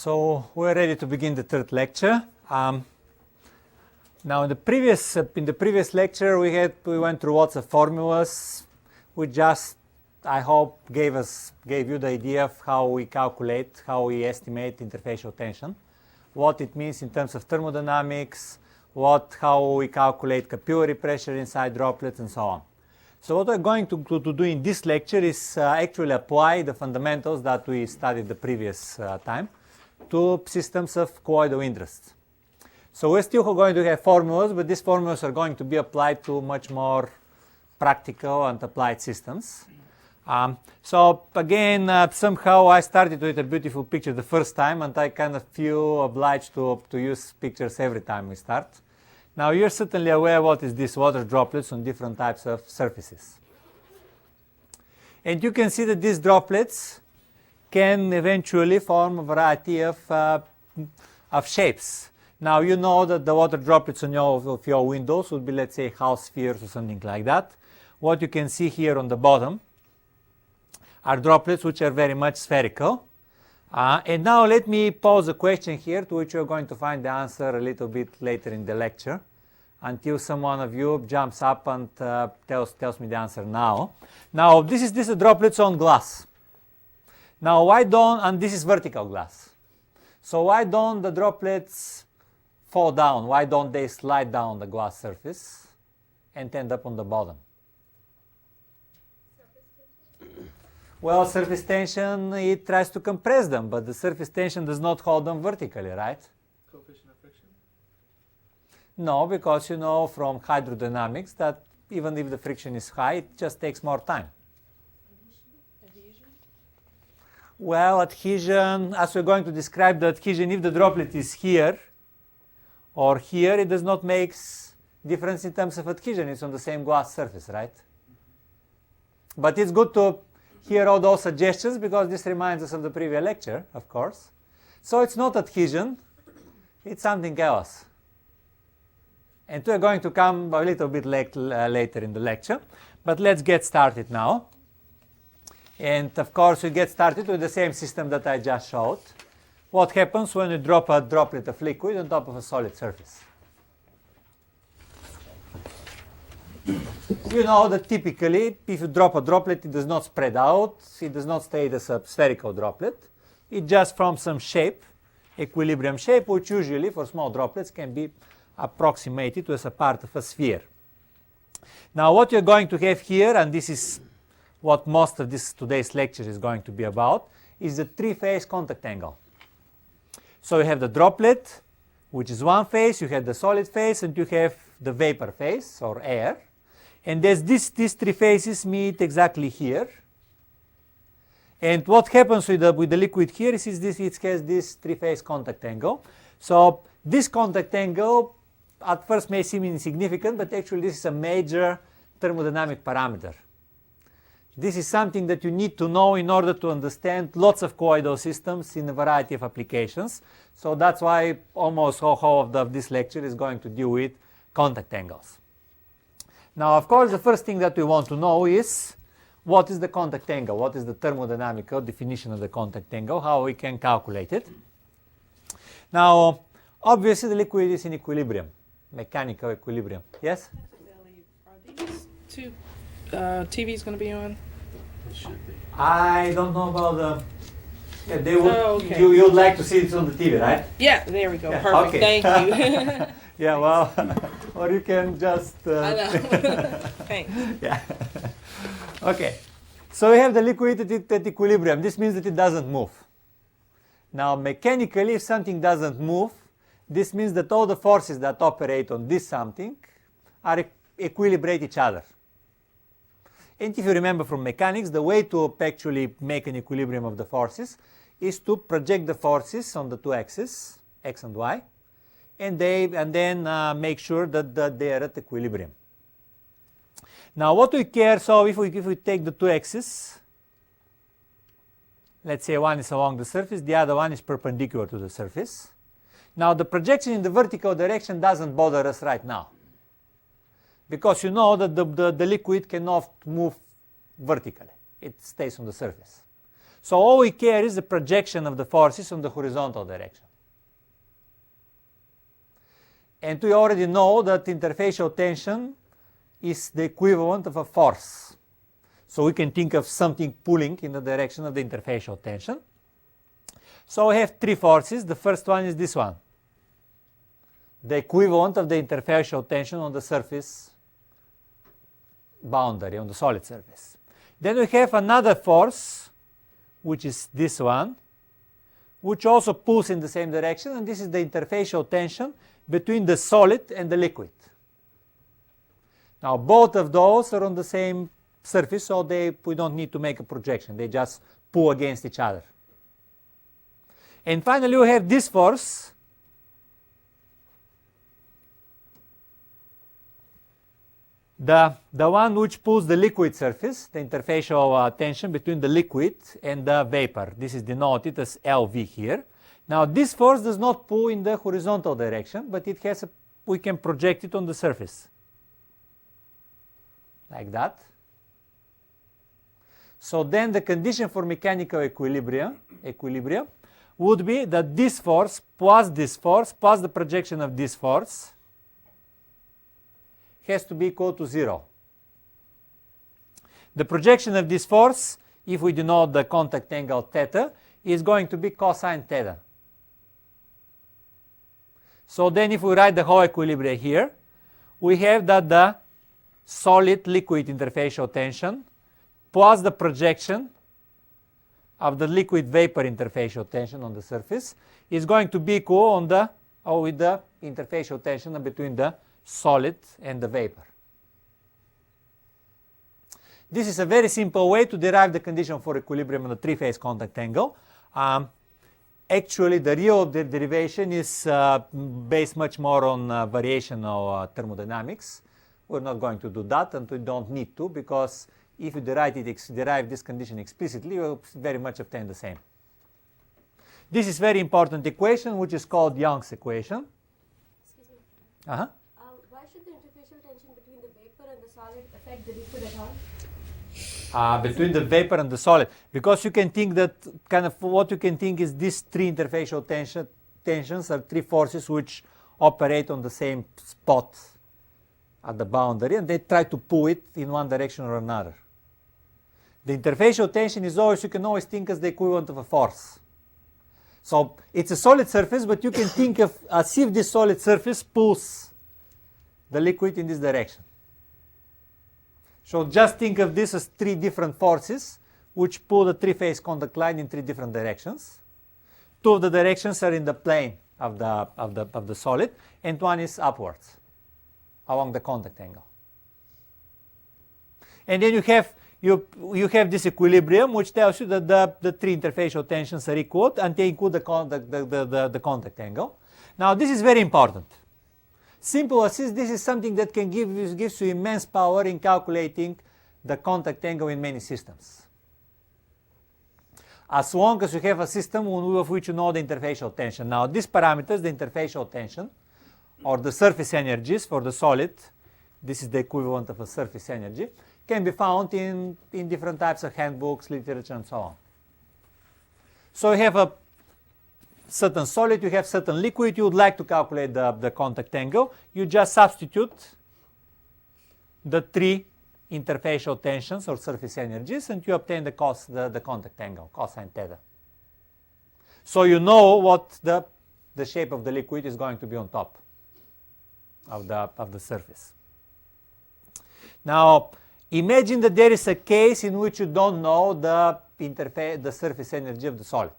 So we're ready to begin the third lecture. Now in the previous lecture we went through lots of formulas. We just, I hope, gave you the idea of how we calculate, how we estimate interfacial tension, what it means in terms of thermodynamics, how we calculate capillary pressure inside droplets, and so on. So what we're going to do in this lecture is actually apply the fundamentals that we studied the previous time to systems of colloidal interest. So we're still going to have formulas, but these formulas are going to be applied to much more practical and applied systems. So again, somehow I started with a beautiful picture the first time, and I kind of feel obliged to use pictures every time we start. Now you're certainly aware what is these water droplets on different types of surfaces. And you can see that these droplets can eventually form a variety of shapes. Now you know that the water droplets on your windows would be, let's say, house spheres or something like that. What you can see here on the bottom are droplets which are very much spherical. And now let me pose a question here to which you're going to find the answer a little bit later in the lecture, until someone of you jumps up and tells me the answer now. Now this is droplets on glass. Now and this is vertical glass. So why don't the droplets fall down? Why don't they slide down the glass surface and end up on the bottom? Well, surface tension, it tries to compress them, but the surface tension does not hold them vertically, right? Coefficient of friction? No, because you know from hydrodynamics that even if the friction is high, it just takes more time. Adhesion? Well, adhesion, as we're going to describe the adhesion, if the droplet is here or here, it does not make difference in terms of adhesion. It's on the same glass surface, right? But it's good to hear all those suggestions because this reminds us of the previous lecture, of course. So it's not adhesion, it's something else. And we're going to come a little bit later in the lecture. But let's get started now. And of course, we get started with the same system that I just showed. What happens when you drop a droplet of liquid on top of a solid surface? You know that typically, if you drop a droplet, it does not spread out. It does not stay as a spherical droplet. It just forms some shape, equilibrium shape, which usually for small droplets can be approximated to as a part of a sphere. Now what you're going to have here, and this is what most of today's lecture is going to be about, is the three-phase contact angle. So you have the droplet, which is one phase, you have the solid phase, and you have the vapor phase, or air. And these three phases meet exactly here. And what happens with the liquid here is it has this three-phase contact angle. So this contact angle at first may seem insignificant, but actually this is a major thermodynamic parameter. This is something that you need to know in order to understand lots of colloidal systems in a variety of applications. So that's why almost all of this lecture is going to deal with contact angles. Now, of course, the first thing that we want to know is what is the contact angle? What is the thermodynamical definition of the contact angle? How we can calculate it? Now, obviously, the liquid is in equilibrium, mechanical equilibrium. Yes? Are these two TVs going to be on? It should be. I don't know about the... Yeah, they would, okay. You'd like to see it on the TV, right? Yeah, there we go. Yeah, Perfect. okay. Thank you. Yeah, well, or you can just... I know. Thanks. Yeah. Okay. So we have the liquid at equilibrium. This means that it doesn't move. Now, mechanically, if something doesn't move, this means that all the forces that operate on this something are equilibrate each other. And if you remember from mechanics, the way to actually make an equilibrium of the forces is to project the forces on the two axes, x and y, and then make sure that they are at equilibrium. Now what we care, so if we take the two axes, let's say one is along the surface, the other one is perpendicular to the surface. Now the projection in the vertical direction doesn't bother us right now, because you know that the liquid cannot move vertically. It stays on the surface. So all we care is the projection of the forces on the horizontal direction. And we already know that interfacial tension is the equivalent of a force. So we can think of something pulling in the direction of the interfacial tension. So we have three forces. The first one is this one, the equivalent of the interfacial tension on the surface boundary, on the solid surface. Then we have another force, which is this one, which also pulls in the same direction, and this is the interfacial tension between the solid and the liquid. Now both of those are on the same surface, so we don't need to make a projection. They just pull against each other. And finally we have this force, the one which pulls the liquid surface, the interfacial tension between the liquid and the vapor. This is denoted as LV here. Now this force does not pull in the horizontal direction, but it has we can project it on the surface. Like that. So then the condition for mechanical equilibrium would be that this force plus the projection of this force has to be equal to 0. The projection of this force, if we denote the contact angle theta, is going to be cosine theta. So then if we write the whole equilibrium here, we have that the solid-liquid interfacial tension plus the projection of the liquid-vapor interfacial tension on the surface is going to be equal with the interfacial tension between the solid and the vapor. This is a very simple way to derive the condition for equilibrium on the three-phase contact angle. Actually, the real derivation is based much more on variational thermodynamics. We're not going to do that, and we don't need to, because if you derive this condition explicitly, you will very much obtain the same. This is very important equation, which is called Young's equation. Excuse me. Uh-huh. Why should the interfacial tension between the vapor and the solid affect the liquid at all? Between the vapor and the solid, because you can think that what you can think is these three interfacial tensions are three forces which operate on the same spot at the boundary, and they try to pull it in one direction or another. The interfacial tension is always, you can always think as the equivalent of a force. So it's a solid surface, but you can think of as if this solid surface pulls the liquid in this direction. So just think of this as three different forces which pull the three-phase contact line in three different directions. Two of the directions are in the plane of the solid, and one is upwards along the contact angle. And then you have this equilibrium which tells you that the three interfacial tensions are equal, and they include the contact angle. Now this is very important. Simple as this is something that can gives you immense power in calculating the contact angle in many systems. As long as you have a system of which you know the interfacial tension. Now these parameters, the interfacial tension, or the surface energies for the solid, this is the equivalent of a surface energy, can be found in different types of handbooks, literature, and so on. So you have a certain solid, you have certain liquid, you would like to calculate the contact angle, you just substitute the three interfacial tensions or surface energies, and you obtain the contact angle, cosine theta. So you know what the shape of the liquid is going to be on top of the surface. Now imagine that there is a case in which you don't know the surface energy of the solid.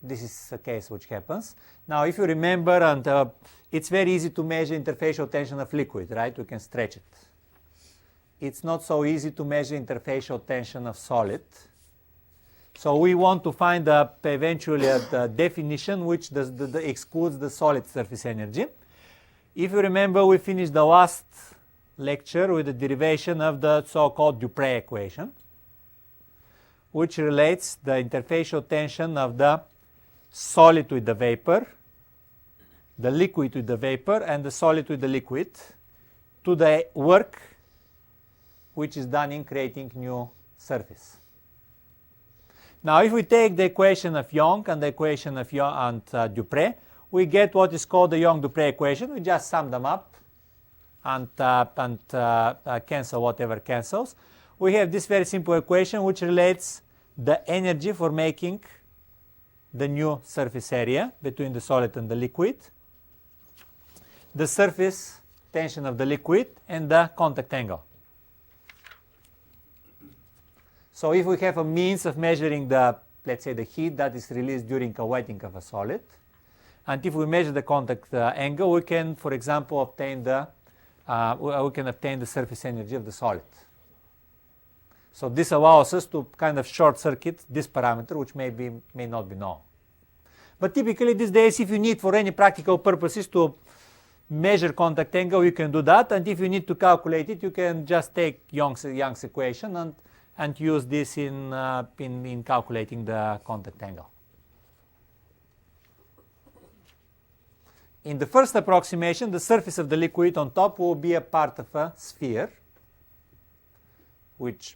This is a case which happens. Now if you remember, and it's very easy to measure interfacial tension of liquid, right? We can stretch it. It's not so easy to measure interfacial tension of solid. So we want to find eventually a definition which excludes the solid surface energy. If you remember, we finished the last lecture with the derivation of the so-called Dupre equation, which relates the interfacial tension of the solid with the vapor, the liquid with the vapor, and the solid with the liquid to the work which is done in creating new surface. Now, if we take the equation of Young and the equation of Dupré, we get what is called the Young-Dupré equation. We just sum them up and cancel whatever cancels. We have this very simple equation which relates the energy for making the new surface area between the solid and the liquid, the surface tension of the liquid, and the contact angle. So if we have a means of measuring the, let's say, the heat that is released during a wetting of a solid, and if we measure the contact angle, we can, for example, obtain the surface energy of the solid. So this allows us to kind of short circuit this parameter, which may not be known. But typically these days, if you need for any practical purposes to measure contact angle, you can do that. And if you need to calculate it, you can just take Young's equation and use this in calculating the contact angle. In the first approximation, the surface of the liquid on top will be a part of a sphere, which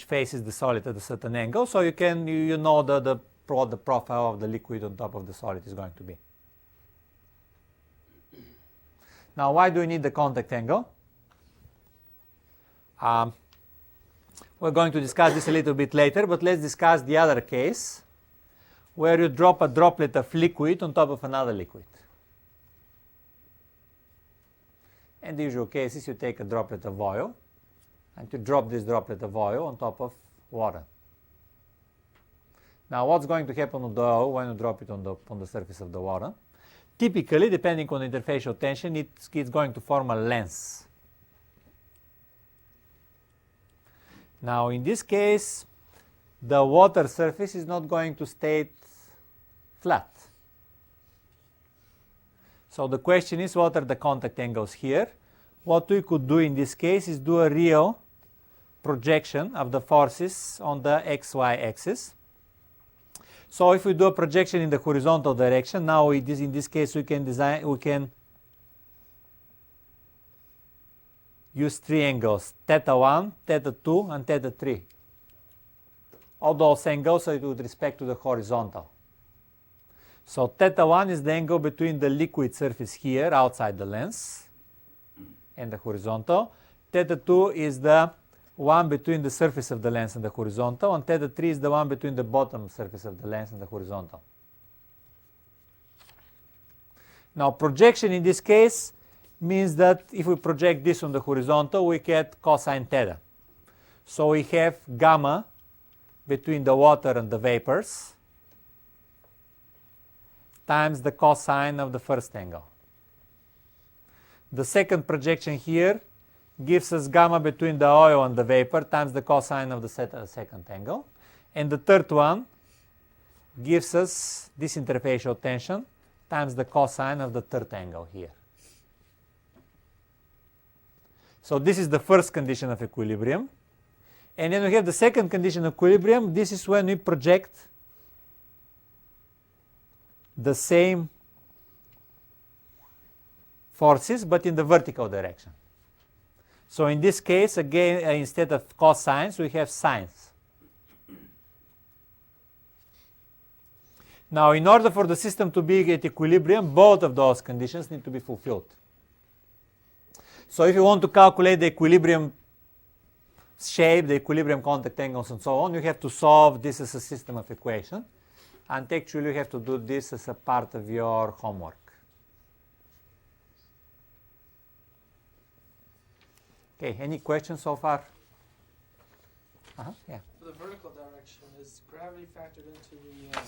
faces the solid at a certain angle. So you know what the profile of the liquid on top of the solid is going to be. Now, why do we need the contact angle? We're going to discuss this a little bit later, but let's discuss the other case where you drop a droplet of liquid on top of another liquid. In the usual cases, you take a droplet of oil and you drop this droplet of oil on top of water. Now, what's going to happen with the oil when you drop it on the surface of the water? Typically, depending on the interfacial tension, it's going to form a lens. Now, in this case, the water surface is not going to stay flat. So the question is, what are the contact angles here? What we could do in this case is do a real projection of the forces on the xy axis. So if we do a projection in the horizontal direction, now in this case we can use three angles, theta 1, theta 2, and theta 3. All those angles are with respect to the horizontal. So theta 1 is the angle between the liquid surface here outside the lens and the horizontal. Theta 2 is the one between the surface of the lens and the horizontal, and theta 3 is the one between the bottom surface of the lens and the horizontal. Now, projection in this case means that if we project this on the horizontal, we get cosine theta. So we have gamma between the water and the vapors times the cosine of the first angle. The second projection here gives us gamma between the oil and the vapor times the cosine of the second angle. And the third one gives us this interfacial tension times the cosine of the third angle here. So this is the first condition of equilibrium. And then we have the second condition of equilibrium. This is when we project the same forces but in the vertical direction. So in this case, again, instead of cosines, we have sines. Now, in order for the system to be at equilibrium, both of those conditions need to be fulfilled. So if you want to calculate the equilibrium shape, the equilibrium contact angles, and so on, you have to solve this as a system of equations. And actually, you have to do this as a part of your homework. Okay, any questions so far? Yeah. For the vertical direction, is gravity factored into the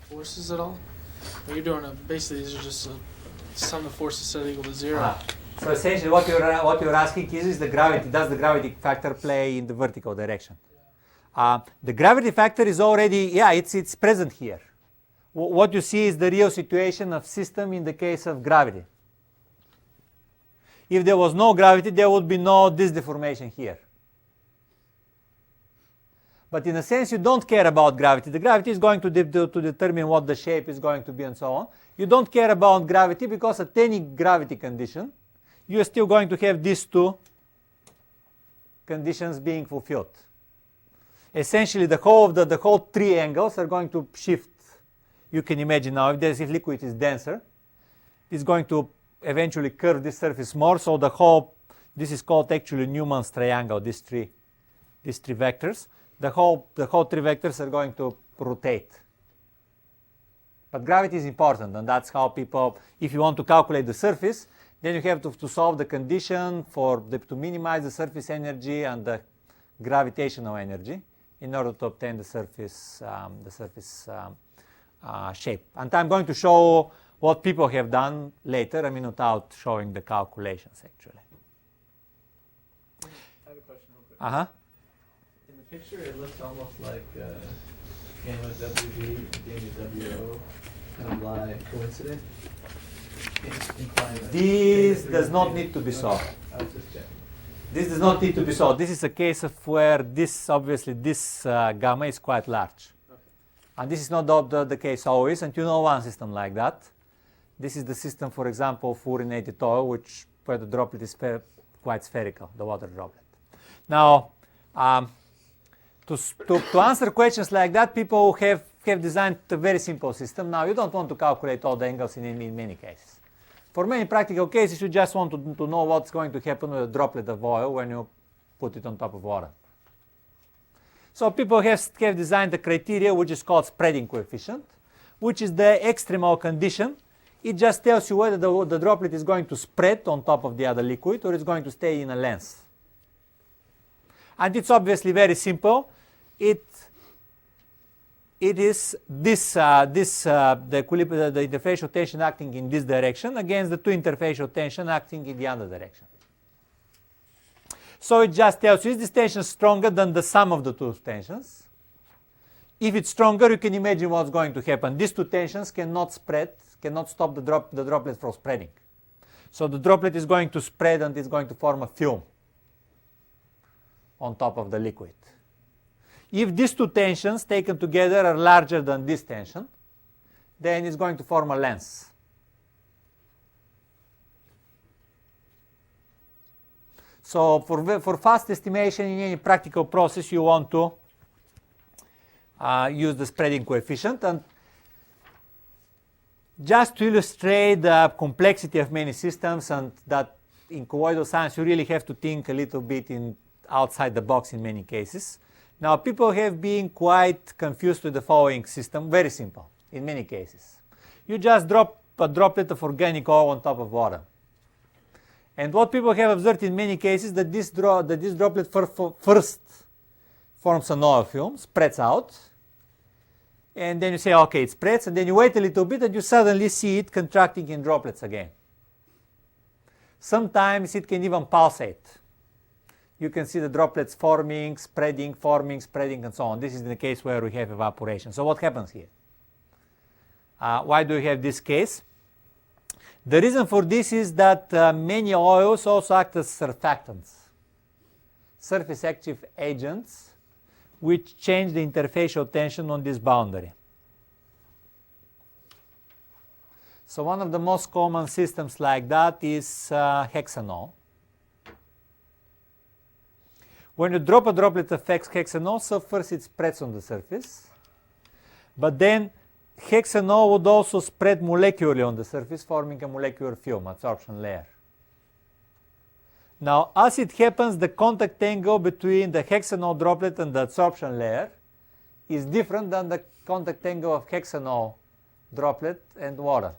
forces at all? Or you're doing basically these are just a sum of forces set equal to 0. So essentially, what you're asking is does the gravity factor play in the vertical direction? The gravity factor is already, it's present here. What you see is the real situation of system in the case of gravity. If there was no gravity, there would be no this deformation here. But in a sense, you don't care about gravity. The gravity is going to determine what the shape is going to be and so on. You don't care about gravity because at any gravity condition, you are still going to have these two conditions being fulfilled. essentially the whole three angles are going to shift. You can imagine now if liquid is denser, it's going to eventually curve this surface more. So this is called actually Newman's triangle. These three vectors. The whole three vectors are going to rotate. But gravity is important, and that's how people, if you want to calculate the surface, then you have to solve the condition to minimize the surface energy and the gravitational energy in order to obtain the surface shape. And I'm going to show what people have done later, without showing the calculations actually. I have a question real quick. Uh-huh. In the picture, it looks almost like gamma WB, gamma WO kind of lie coincident. This does not need to be solved. I was just checking. This does not need to be solved. This is a case of where this gamma is quite large. Okay. And this is not the case always, and you know one system like that. This is the system, for example, of fluorinated oil, where the droplet is quite spherical, the water droplet. Now, to answer questions like that, people have designed a very simple system. Now, you don't want to calculate all the angles in many cases. For many practical cases, you just want to know what's going to happen with a droplet of oil when you put it on top of water. So people have designed a criteria which is called spreading coefficient, which is the extremal condition. It just tells you whether the droplet is going to spread on top of the other liquid or it's going to stay in a lens. And it's obviously very simple. It is the interfacial tension acting in this direction against the two interfacial tension acting in the other direction. So it just tells you, is this tension stronger than the sum of the two tensions? If it's stronger, you can imagine what's going to happen. These two tensions cannot stop the droplet from spreading. So the droplet is going to spread and it's going to form a film on top of the liquid. If these two tensions taken together are larger than this tension, then it's going to form a lens. So for fast estimation in any practical process, you want to use the spreading coefficient. And just to illustrate the complexity of many systems, and that in colloidal science you really have to think a little bit outside the box in many cases. Now, people have been quite confused with the following system. Very simple in many cases. You just drop a droplet of organic oil on top of water. And what people have observed in many cases that this droplet first forms an oil film, spreads out, and then you say, okay, it spreads, and then you wait a little bit and you suddenly see it contracting in droplets again. Sometimes it can even pulsate. You can see the droplets forming, spreading, and so on. This is the case where we have evaporation. So what happens here? Why do we have this case? The reason for this is that many oils also act as surfactants, surface active agents, which change the interfacial tension on this boundary. So one of the most common systems like that is hexanol. When you drop a droplet of hexanol, so first it spreads on the surface, but then hexanol would also spread molecularly on the surface, forming a molecular film, absorption layer. Now, as it happens, the contact angle between the hexanol droplet and the absorption layer is different than the contact angle of hexanol droplet and water.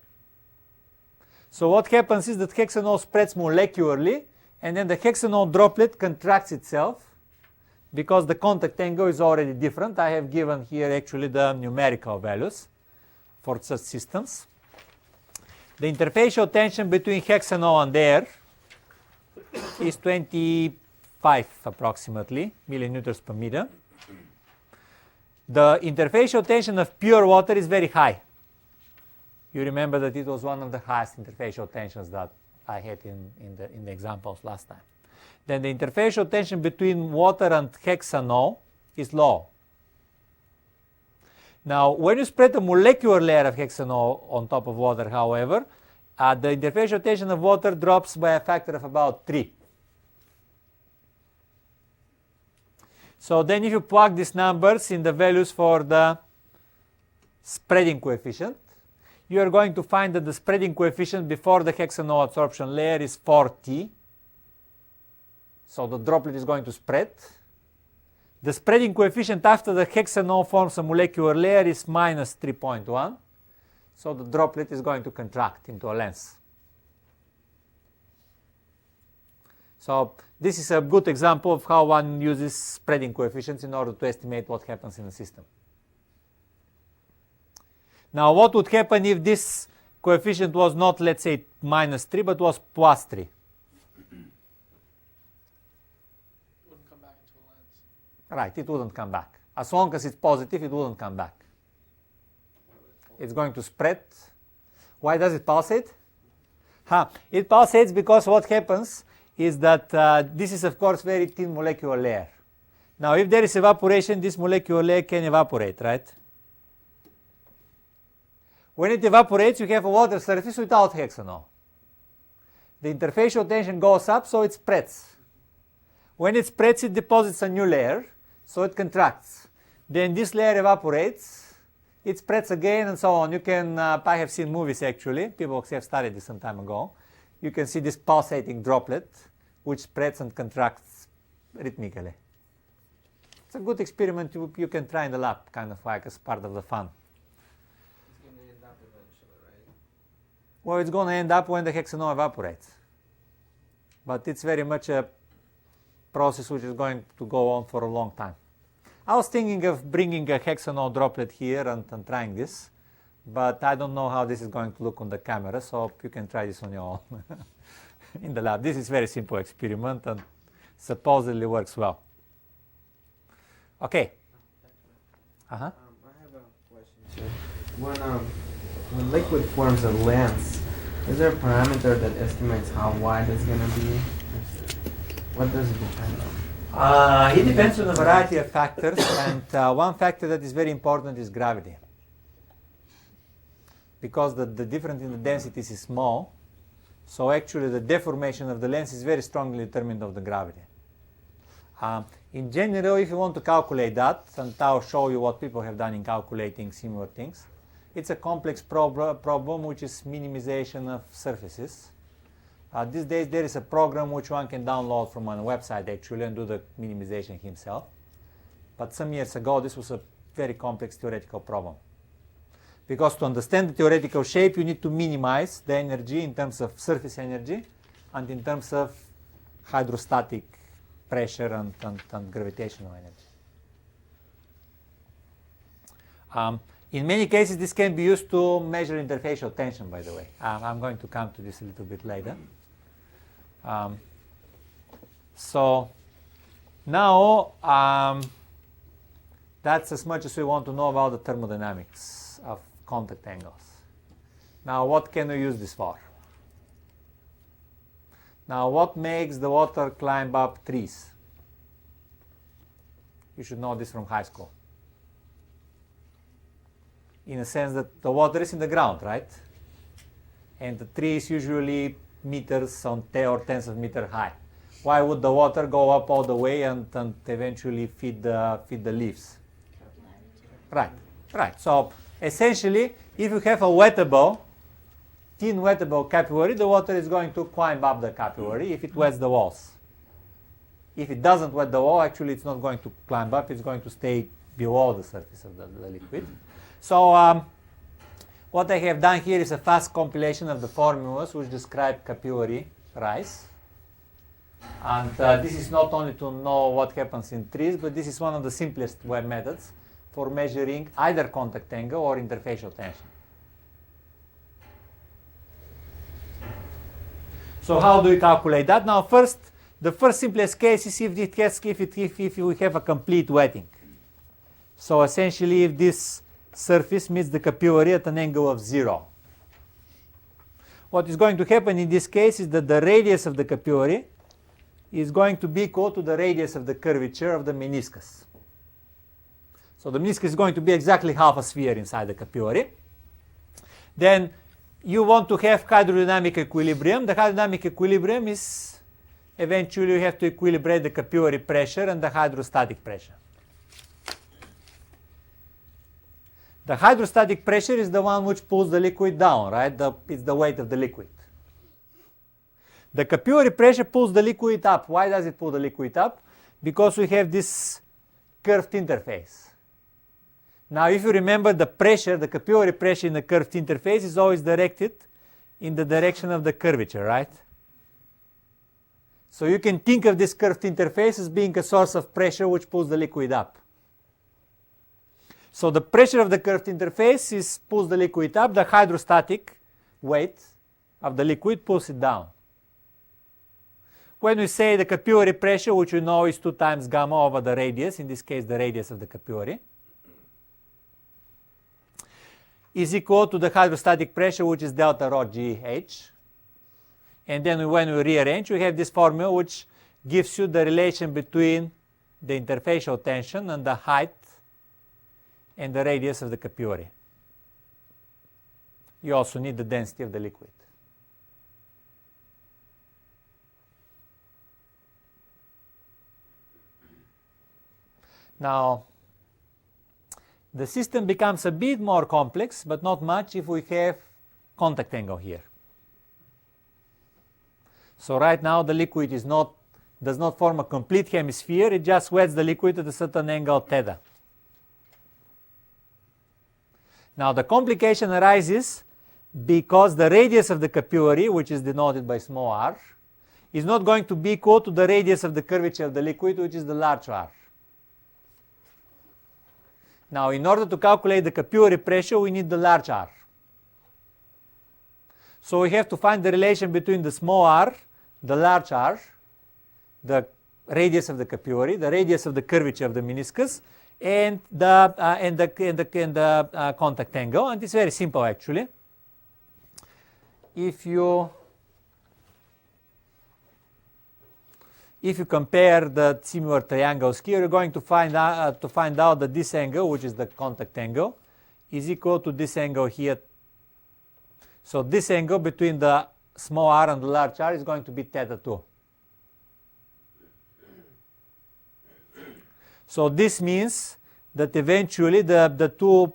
So what happens is that hexanol spreads molecularly, and then the hexanol droplet contracts itself because the contact angle is already different. I have given here actually the numerical values for such systems. The interfacial tension between hexanol and air is 25 approximately millinewtons per meter. The interfacial tension of pure water is very high. You remember that it was one of the highest interfacial tensions that I had in the examples last time. Then the interfacial tension between water and hexanol is low. Now, when you spread a molecular layer of hexanol on top of water, however, the interfacial tension of water drops by a factor of about 3. So then if you plug these numbers in the values for the spreading coefficient, you are going to find that the spreading coefficient before the hexanol absorption layer is 4T. So the droplet is going to spread. The spreading coefficient after the hexanol forms a molecular layer is minus 3.1. So the droplet is going to contract into a lens. So this is a good example of how one uses spreading coefficients in order to estimate what happens in the system. Now what would happen if this coefficient was not, let's say, minus 3, but was plus 3? Wouldn't come back into a lens. Right, it wouldn't come back. As long as it's positive, it wouldn't come back. It's going to spread. Why does it pulsate? It pulsates because what happens is that this is, of course, very thin molecular layer. Now, if there is evaporation, this molecular layer can evaporate, right? When it evaporates, you have a water surface without hexanol. The interfacial tension goes up, so it spreads. When it spreads, it deposits a new layer, so it contracts. Then this layer evaporates, it spreads again, and so on. You can, I have seen movies actually, people have studied this some time ago. You can see this pulsating droplet, which spreads and contracts rhythmically. It's a good experiment you can try in the lab, kind of like as part of the fun. It's going to end up eventually, right? Well, it's going to end up when the hexanol evaporates. But it's very much a process which is going to go on for a long time. I was thinking of bringing a hexanol droplet here and trying this, but I don't know how this is going to look on the camera, so you can try this on your own in the lab. This is a very simple experiment and supposedly works well. Okay. I have a question too. When liquid forms a lens, is there a parameter that estimates how wide it's going to be? What does it depend on? It depends on a variety of factors, and one factor that is very important is gravity. Because the difference in the densities is small, so actually the deformation of the lens is very strongly determined of the gravity. In general, if you want to calculate that, and I'll show you what people have done in calculating similar things, it's a complex problem which is minimization of surfaces. These days there is a program which one can download from a website actually and do the minimization himself. But some years ago this was a very complex theoretical problem. Because to understand the theoretical shape you need to minimize the energy in terms of surface energy and in terms of hydrostatic pressure and gravitational energy. In many cases this can be used to measure interfacial tension, by the way. I'm going to come to this a little bit later. So now that's as much as we want to know about the thermodynamics of contact angles. Now what can we use this for? Now what makes the water climb up trees? You should know this from high school. In a sense that the water is in the ground, right? And the tree is usually meters or tens of meters high. Why would the water go up all the way and eventually feed the leaves? Right. So essentially, if you have a wettable, thin wettable capillary, the water is going to climb up the capillary if it wets the walls. If it doesn't wet the wall, actually it's not going to climb up, it's going to stay below the surface of the liquid. So what I have done here is a fast compilation of the formulas which describe capillary rise. And this is not only to know what happens in trees, but this is one of the simplest web methods for measuring either contact angle or interfacial tension. So how do we calculate that? Now the first simplest case is if we have a complete wetting. So essentially if this surface meets the capillary at an angle of 0. What is going to happen in this case is that the radius of the capillary is going to be equal to the radius of the curvature of the meniscus. So the meniscus is going to be exactly half a sphere inside the capillary. Then you want to have hydrodynamic equilibrium. The hydrodynamic equilibrium is eventually you have to equilibrate the capillary pressure and the hydrostatic pressure. The hydrostatic pressure is the one which pulls the liquid down, right? It's the weight of the liquid. The capillary pressure pulls the liquid up. Why does it pull the liquid up? Because we have this curved interface. Now, if you remember, the pressure, the capillary pressure in the curved interface is always directed in the direction of the curvature, right? So you can think of this curved interface as being a source of pressure which pulls the liquid up. So the pressure of the curved interface pulls the liquid up. The hydrostatic weight of the liquid pulls it down. When we say the capillary pressure, which we know is 2 times gamma over the radius, in this case the radius of the capillary, is equal to the hydrostatic pressure, which is delta rho GH. And then when we rearrange, we have this formula which gives you the relation between the interfacial tension and the height and the radius of the capillary. You also need the density of the liquid. Now, the system becomes a bit more complex, but not much if we have contact angle here. So right now the liquid does not form a complete hemisphere, it just wets the liquid at a certain angle theta. Now the complication arises because the radius of the capillary, which is denoted by small r, is not going to be equal to the radius of the curvature of the liquid, which is the large r. Now, in order to calculate the capillary pressure, we need the large r. So we have to find the relation between the small r, the large r, the radius of the capillary, the radius of the curvature of the meniscus, and the contact angle. And it's very simple, actually. If you compare the similar triangles here, you're going to find out that this angle, which is the contact angle, is equal to this angle here. So this angle between the small r and the large r is going to be theta 2. So this means that eventually the two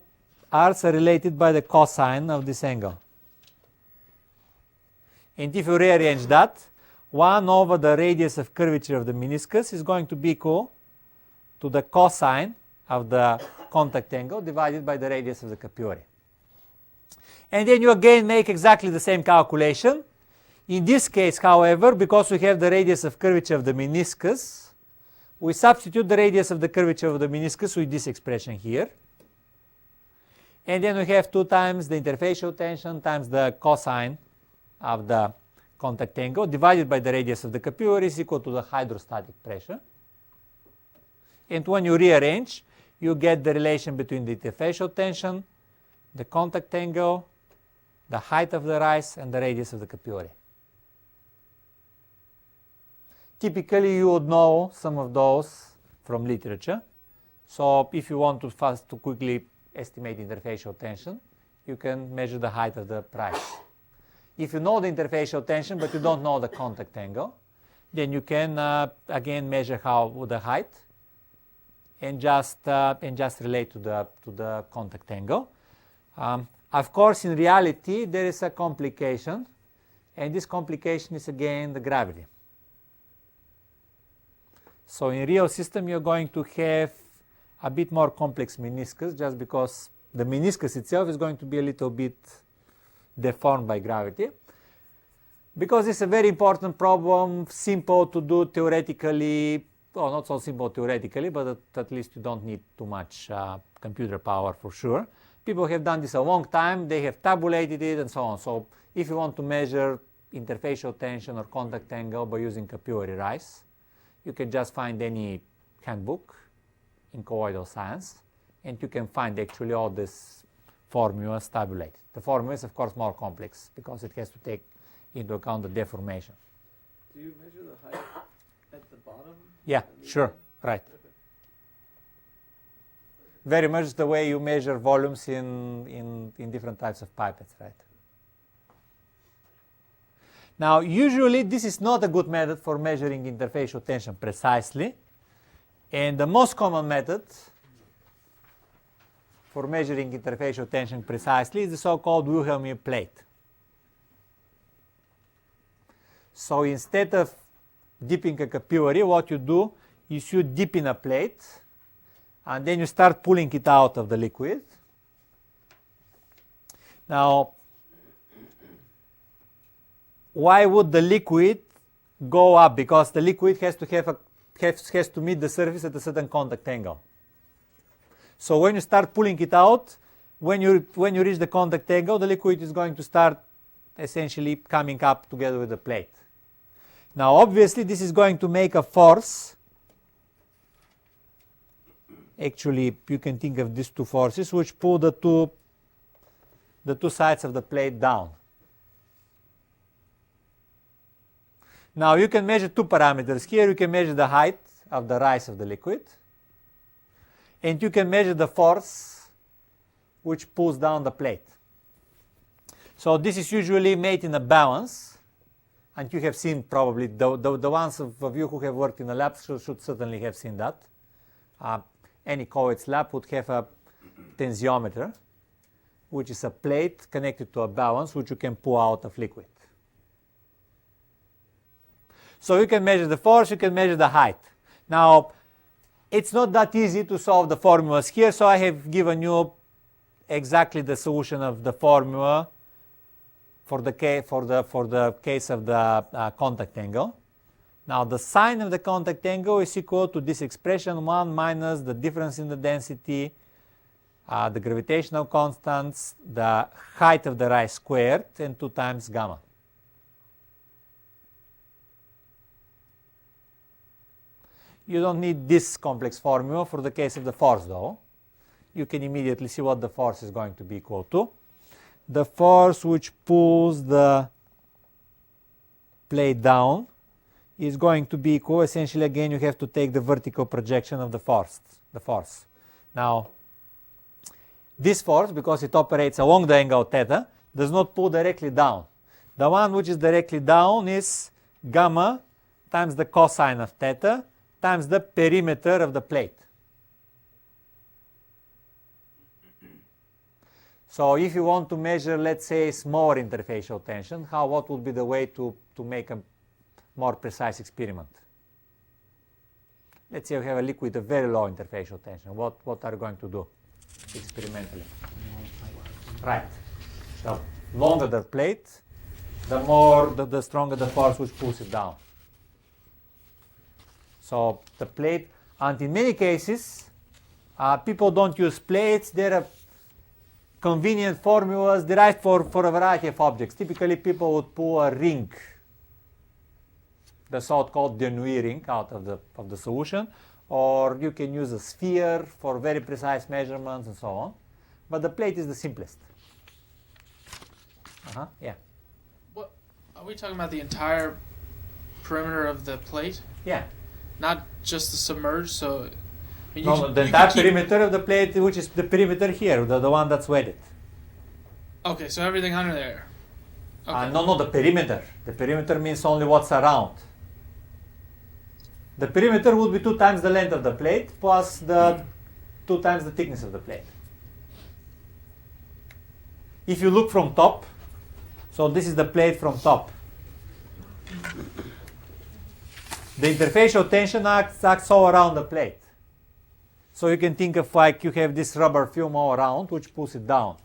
r's are related by the cosine of this angle. And if you rearrange that, 1 over the radius of curvature of the meniscus is going to be equal to the cosine of the contact angle divided by the radius of the capillary. And then you again make exactly the same calculation. In this case, however, because we have the radius of curvature of the meniscus, we substitute the radius of the curvature of the meniscus with this expression here. And then we have 2 times the interfacial tension times the cosine of the contact angle divided by the radius of the capillary is equal to the hydrostatic pressure. And when you rearrange, you get the relation between the interfacial tension, the contact angle, the height of the rise, and the radius of the capillary. Typically, you would know some of those from literature. So if you want to quickly estimate interfacial tension, you can measure the height of the rise. If you know the interfacial tension but you don't know the contact angle, then you can again measure the height and just relate to the contact angle. Of course, in reality, there is a complication, and this complication is again the gravity. So in real system, you're going to have a bit more complex meniscus just because the meniscus itself is going to be a little bit deformed by gravity. Because it's a very important problem, simple to do theoretically, well, not so simple theoretically, but at least you don't need too much computer power for sure. People have done this a long time, they have tabulated it and so on. So if you want to measure interfacial tension or contact angle by using capillary rise, you can just find any handbook in colloidal science, and you can find actually all these formulas tabulated. The formula is of course more complex because it has to take into account the deformation. Do you measure the height at the bottom? Yeah, sure, right. Okay. Very much the way you measure volumes in different types of pipettes, right? Now, usually this is not a good method for measuring interfacial tension precisely. And the most common method for measuring interfacial tension precisely is the so-called Wilhelmine plate. So instead of dipping a capillary, what you do is you dip in a plate and then you start pulling it out of the liquid. Now, why would the liquid go up? Because the liquid has to meet the surface at a certain contact angle. So when you start pulling it out, when you reach the contact angle, the liquid is going to start essentially coming up together with the plate. Now, obviously, this is going to make a force. Actually, you can think of these two forces which pull the two sides of the plate down. Now, you can measure two parameters here. You can measure the height of the rise of the liquid, and you can measure the force which pulls down the plate. So this is usually made in a balance, and you have seen probably, the ones of you who have worked in a lab should certainly have seen that. Any colloids lab would have a tensiometer, which is a plate connected to a balance which you can pull out of liquid. So you can measure the force, you can measure the height. Now, it's not that easy to solve the formulas here, so I have given you exactly the solution of the formula for the case of the contact angle. Now, the sine of the contact angle is equal to this expression 1 minus the difference in the density, the gravitational constants, the height of the rise squared, and 2 times gamma. You don't need this complex formula for the case of the force, though. You can immediately see what the force is going to be equal to. The force which pulls the plate down is going to be equal, essentially, again, you have to take the vertical projection of the force. Now, this force, because it operates along the angle theta, does not pull directly down. The one which is directly down is gamma times the cosine of theta times the perimeter of the plate. So if you want to measure, let's say, smaller interfacial tension, what would be the way to make a more precise experiment? Let's say you have a liquid of very low interfacial tension. What are you going to do experimentally? Right. The longer the plate, the stronger the force which pulls it down. So the plate, and in many cases, people don't use plates. There are convenient formulas derived for a variety of objects. Typically, people would pull a ring, the so-called Denouille ring, out of the solution, or you can use a sphere for very precise measurements and so on. But the plate is the simplest. Yeah. What are we talking about? The entire perimeter of the plate? Yeah. Not just the submerged. So I mean, the entire perimeter of the plate, which is the perimeter here, the one that's wetted. Okay, so everything under there. Okay. No, the perimeter. The perimeter means only what's around. The perimeter would be 2 times the length of the plate plus 2 times the thickness of the plate. If you look from top, so this is the plate from top. The interfacial tension acts all around the plate. So you can think of like you have this rubber film all around which pulls it down.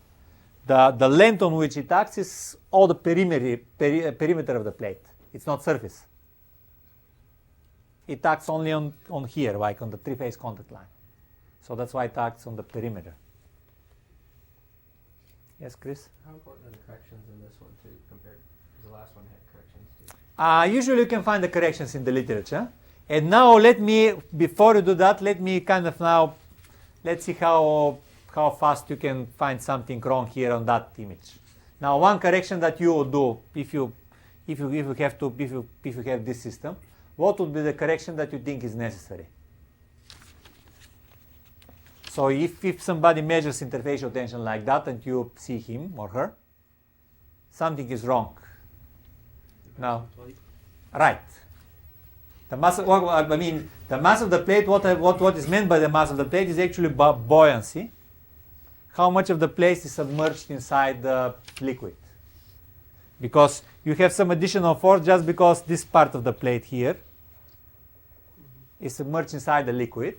The length on which it acts is all the perimeter of the plate. It's not surface. It acts only on here, like on the 3-phase contact line. So that's why it acts on the perimeter. Yes, Chris? How important are the corrections in this one too, compared to the last one had corrections too? Usually you can find the corrections in the literature. And now before you do that, let me kind of now, let's see how fast you can find something wrong here on that image. Now, one correction that you would do if you have this system, what would be the correction that you think is necessary? So if somebody measures interfacial tension like that and you see him or her, something is wrong. No. Right. The mass. I mean, the mass of the plate. What is meant by the mass of the plate is actually buoyancy. How much of the plate is submerged inside the liquid? Because you have some additional force just because this part of the plate here is submerged inside the liquid.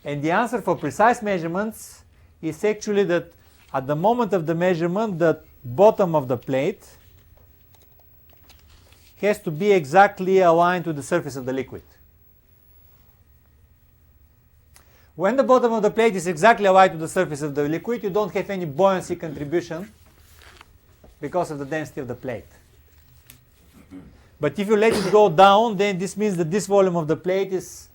And the answer for precise measurements is actually that at the moment of the measurement, the bottom of the plate has to be exactly aligned to the surface of the liquid. When the bottom of the plate is exactly aligned to the surface of the liquid, you don't have any buoyancy contribution because of the density of the plate. But if you let it go down, then this means that this volume of the plate is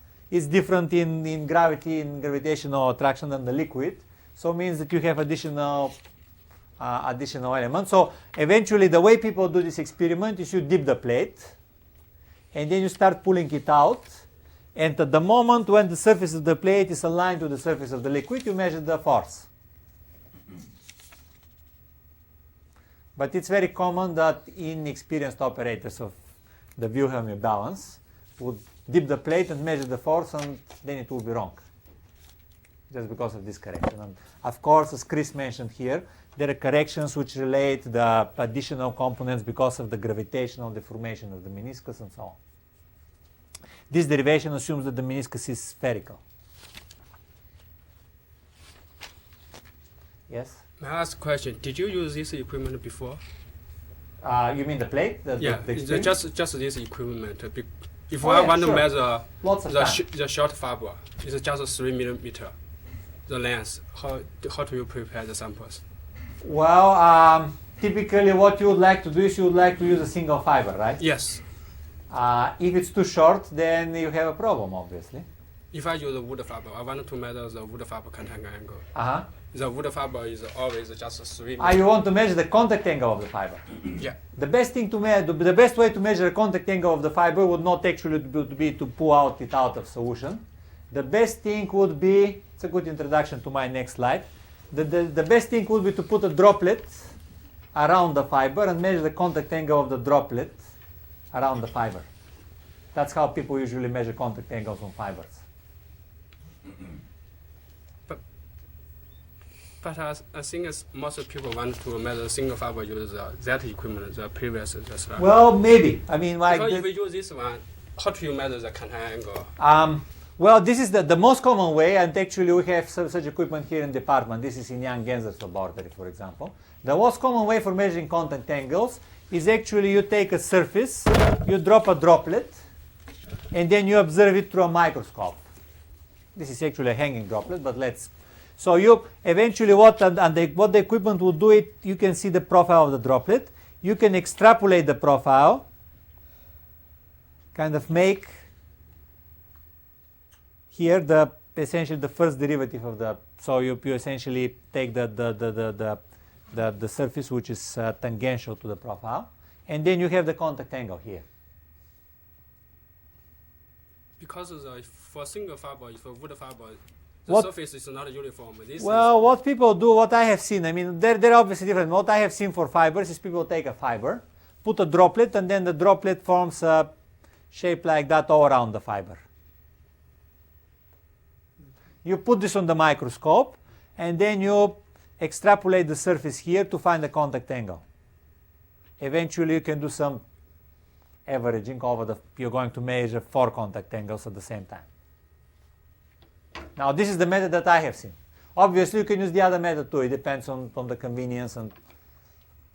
different in gravity, in gravitational attraction than the liquid. So it means that you have additional elements. So eventually the way people do this experiment is you dip the plate and then you start pulling it out. And at the moment when the surface of the plate is aligned to the surface of the liquid, you measure the force. But it's very common that inexperienced operators of the Wilhelm balance would dip the plate and measure the force, and then it will be wrong, just because of this correction. And of course, as Chris mentioned here, there are corrections which relate the additional components because of the gravitational deformation of the meniscus and so on. This derivation assumes that the meniscus is spherical. Yes? May I ask a question? Did you use this equipment before? You mean the plate? Yeah, the just this equipment. If Oh, I yeah, want sure. to measure Lots of time. the short fiber, it's just 3 millimeter, the length. How do you prepare the samples? Well, typically what you would like to do is you would like to use a single fiber, right? Yes. If it's too short, then you have a problem, obviously. If I use a wood fiber, I want to measure the wood fiber contact angle. Uh-huh. The wood fiber is always just 3 You want to measure the contact angle of the fiber. Yeah. The best thing to the best way to measure the contact angle of the fiber would not actually be to pull it out of solution. The best thing would be, it's a good introduction to my next slide. The best thing would be to put a droplet around the fiber and measure the contact angle of the droplet around the fiber. That's how people usually measure contact angles on fibers. But I think most people want to measure single fiber use that equipment, the previous slide. Well, maybe. I mean, like. Because if you use this one, how do you measure the contact angle? Well, this is the most common way, and actually we have such equipment here in the department. This is in Jan Genzer's laboratory, for example. The most common way for measuring contact angles is actually you take a surface, you drop a droplet, and then you observe it through a microscope. This is actually a hanging droplet, but let's. So you eventually what the equipment will do it, you can see the profile of the droplet. You can extrapolate the profile, kind of make here essentially the first derivative of the. So you essentially take the surface which is tangential to the profile, and then you have the contact angle here. Because for single fiber, for wood fiber, the surface is not uniform. What people do, what I have seen, I mean, they're obviously different. What I have seen for fibers is people take a fiber, put a droplet, and then the droplet forms a shape like that all around the fiber. You put this on the microscope, and then you extrapolate the surface here to find the contact angle. Eventually, you can do some averaging over you're going to measure 4 contact angles at the same time. Now, this is the method that I have seen. Obviously, you can use the other method too. It depends on the convenience and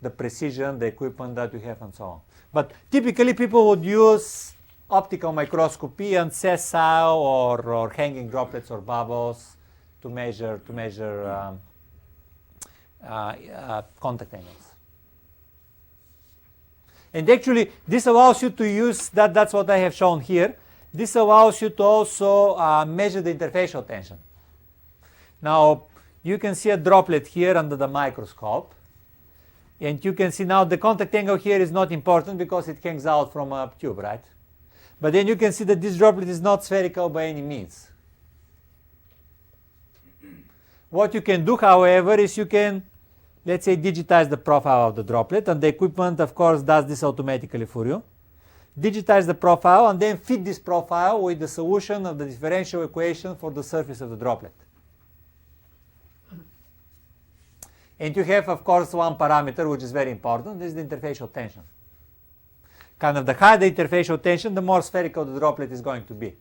the precision, the equipment that you have, and so on. But typically, people would use optical microscopy and sessile or hanging droplets or bubbles to measure contact angles. And actually, this allows you to use that's what I have shown here. This allows you to also measure the interfacial tension. Now, you can see a droplet here under the microscope. And you can see now the contact angle here is not important because it hangs out from a tube, right? But then you can see that this droplet is not spherical by any means. What you can do, however, is you can let's say digitize the profile of the droplet, and the equipment, of course, does this automatically for you. Digitize the profile and then fit this profile with the solution of the differential equation for the surface of the droplet. And you have, of course, one parameter which is very important. This is the interfacial tension. Kind of the higher the interfacial tension, the more spherical the droplet is going to be.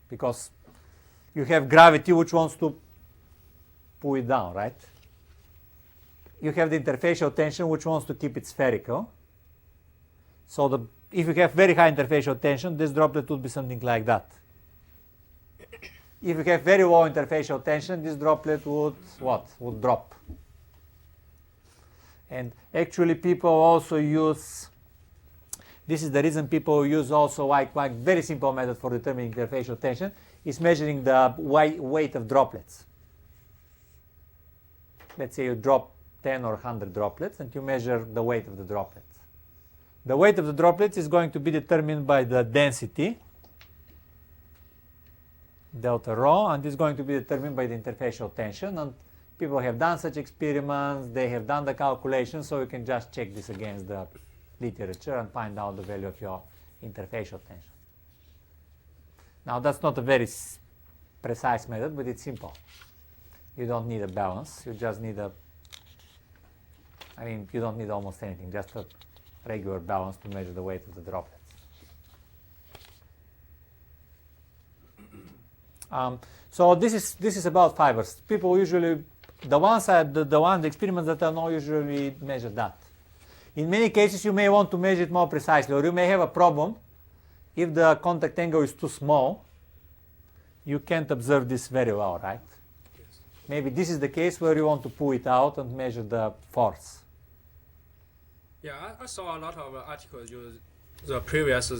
Because you have gravity which wants to pull it down, right? You have the interfacial tension which wants to keep it spherical. So if you have very high interfacial tension, this droplet would be something like that. If you have very low interfacial tension, this droplet would what? Would drop. And actually people also use, this is the reason people use also like very simple method for determining interfacial tension, is measuring the weight of droplets. Let's say you drop 10 or 100 droplets and you measure the weight of the droplets. The weight of the droplets is going to be determined by the density, delta rho, and is going to be determined by the interfacial tension. And people have done such experiments, they have done the calculations, so you can just check this against the literature and find out the value of your interfacial tension. Now that's not a very precise method, but it's simple. You don't need a balance, you just need you don't need almost anything, just a regular balance to measure the weight of the droplets. So this is about fibers. People usually, the experiments that are not usually measure that. In many cases, you may want to measure it more precisely, or you may have a problem if the contact angle is too small. You can't observe this very well, right? Yes. Maybe this is the case where you want to pull it out and measure the force. Yeah, I saw a lot of articles use the previous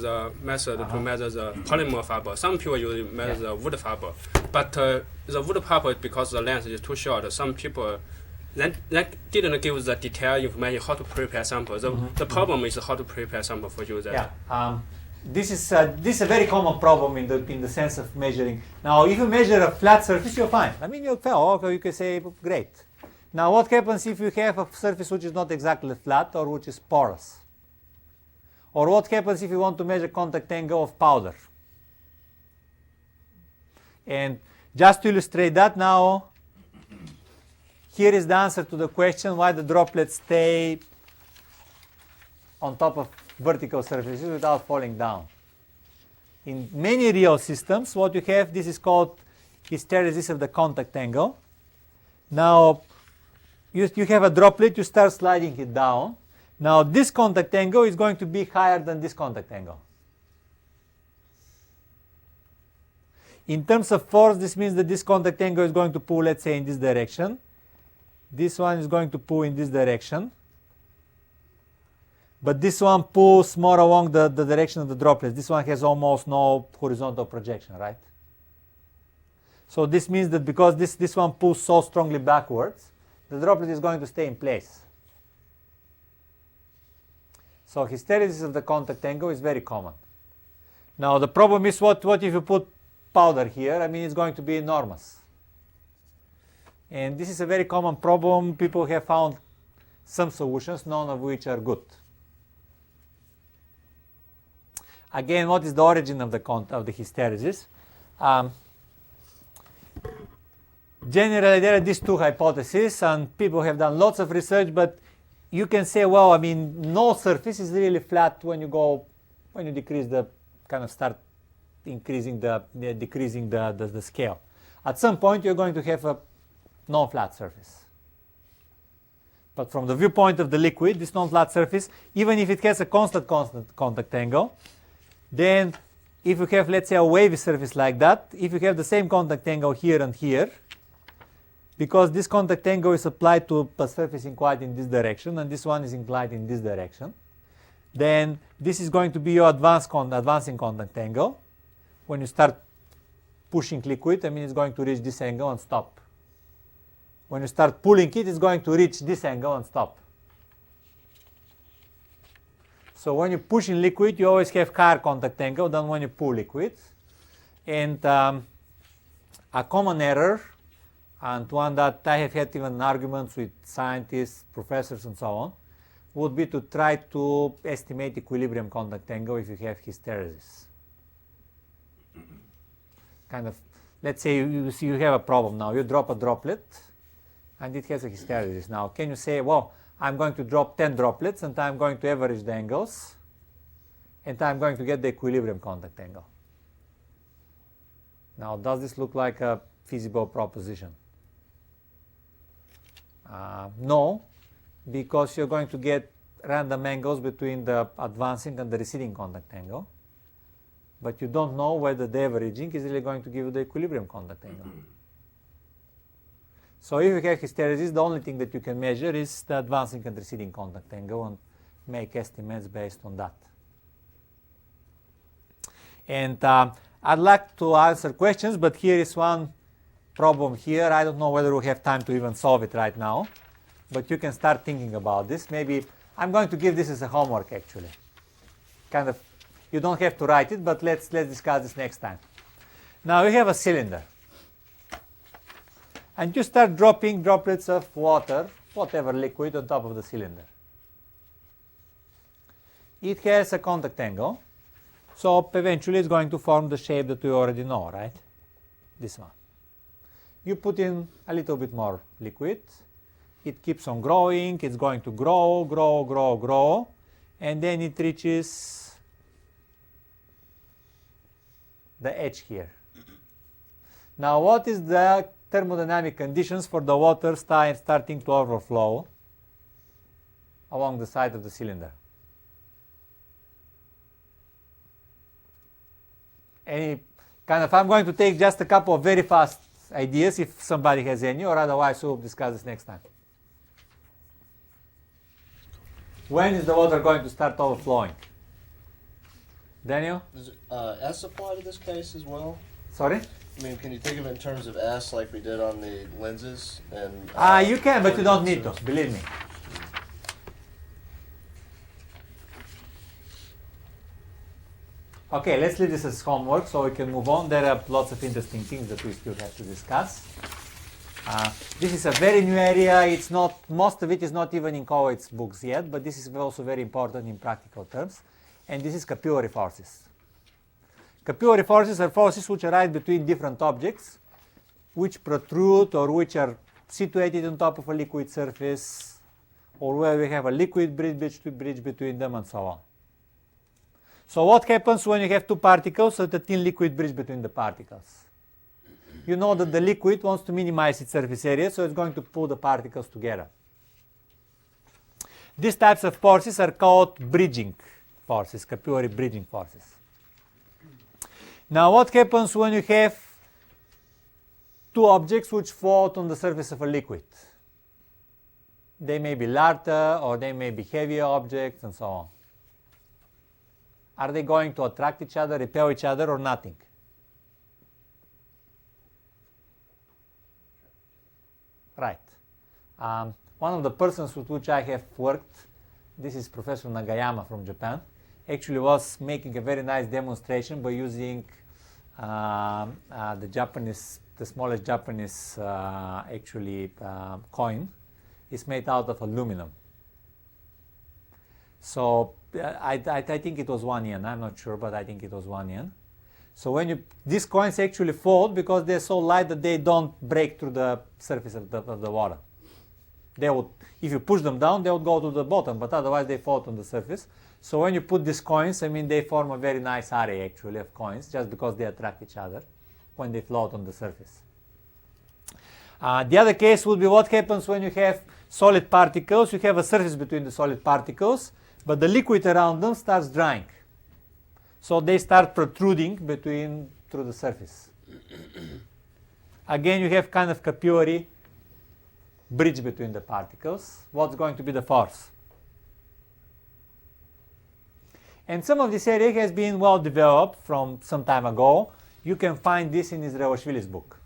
method to measure the polymer fiber. Some people use measure the wood fiber, but the wood fiber, because the length is too short, some people then didn't give the detailed information how to prepare sample. The problem is how to prepare sample for you. Yeah, this is a very common problem in the sense of measuring. Now, if you measure a flat surface, you're fine. I mean, you can say great. Now, what happens if you have a surface which is not exactly flat or which is porous? Or what happens if you want to measure contact angle of powder? And just to illustrate that now, here is the answer to the question why the droplets stay on top of vertical surfaces without falling down. In many real systems, what you have, this is called hysteresis of the contact angle. Now, you have a droplet, you start sliding it down. Now, this contact angle is going to be higher than this contact angle. In terms of force, this means that this contact angle is going to pull, let's say, in this direction. This one is going to pull in this direction. But this one pulls more along the direction of the droplets. This one has almost no horizontal projection, right? So this means that because this one pulls so strongly backwards, the droplet is going to stay in place. So hysteresis of the contact angle is very common. Now the problem is what if you put powder here? I mean, it's going to be enormous. And this is a very common problem. People have found some solutions, none of which are good. Again, what is the origin of the hysteresis? Generally, there are these two hypotheses, and people have done lots of research, but you can say, well, I mean, no surface is really flat when you decrease the, kind of start increasing decreasing the scale. At some point, you're going to have a non-flat surface. But from the viewpoint of the liquid, this non-flat surface, even if it has a constant contact angle, then if you have, let's say, a wavy surface like that, if you have the same contact angle here and here, because this contact angle is applied to a surface inclined in this direction, and this one is inclined in this direction, then this is going to be your advancing contact angle. When you start pushing liquid, I mean, it's going to reach this angle and stop. When you start pulling it, it's going to reach this angle and stop. So when you push in liquid, you always have higher contact angle than when you pull liquid. And a common error and one that I have had even arguments with scientists, professors, and so on, would be to try to estimate equilibrium contact angle if you have hysteresis. Kind of, let's say you have a problem now. You drop a droplet, and it has a hysteresis. Now, can you say, well, I'm going to drop 10 droplets, and I'm going to average the angles, and I'm going to get the equilibrium contact angle? Now, does this look like a feasible proposition? No, because you're going to get random angles between the advancing and the receding contact angle, but you don't know whether the averaging is really going to give you the equilibrium contact angle. So if you have hysteresis, the only thing that you can measure is the advancing and receding contact angle and make estimates based on that. And I'd like to answer questions, but here is one problem here. I don't know whether we have time to even solve it right now, but you can start thinking about this. Maybe I'm going to give this as a homework, actually. Kind of, you don't have to write it, but let's discuss this next time. Now you have a cylinder, and you start dropping droplets of water, whatever liquid, on top of the cylinder. It has a contact angle, so eventually it's going to form the shape that we already know, right? This one. You put in a little bit more liquid, it keeps on growing, it's going to grow, grow, grow, grow, and then it reaches the edge here. Now, what is the thermodynamic conditions for the water starting to overflow along the side of the cylinder? Any kind of, I'm going to take just a couple of very fast ideas if somebody has any, or otherwise we'll discuss this next time. When is the water going to start overflowing? Daniel? Does S apply to this case as well? Sorry? I mean, can you think of it in terms of S like we did on the lenses? And You can, but you don't need to, believe me. Okay, let's leave this as homework so we can move on. There are lots of interesting things that we still have to discuss. This is a very new area. It's not, most of it is not even in Colloid's books yet, but this is also very important in practical terms. And this is capillary forces. Capillary forces are forces which arise between different objects, which protrude or which are situated on top of a liquid surface, or where we have a liquid bridge between them, and so on. So what happens when you have two particles at a thin liquid bridge between the particles? You know that the liquid wants to minimize its surface area, so it's going to pull the particles together. These types of forces are called bridging forces, capillary bridging forces. Now what happens when you have two objects which float on the surface of a liquid? They may be lighter or they may be heavier objects and so on. Are they going to attract each other, repel each other, or nothing? Right. One of the persons with which I have worked, this is Professor Nagayama from Japan, actually was making a very nice demonstration by using the smallest Japanese coin. It's made out of aluminum. So I think it was 1 yen. I'm not sure, but I think it was 1 yen. So when these coins actually fold because they're so light that they don't break through the surface of the water. They would, if you push them down, they would go to the bottom, but otherwise they float on the surface. So when you put these coins, I mean, they form a very nice array actually of coins just because they attract each other when they float on the surface. The other case would be what happens when you have solid particles. You have a surface between the solid particles, but the liquid around them starts drying. So they start protruding through the surface. Again, you have kind of capillary bridge between the particles. What's going to be the force? And some of this area has been well developed from some time ago. You can find this in Izraelashvili's book.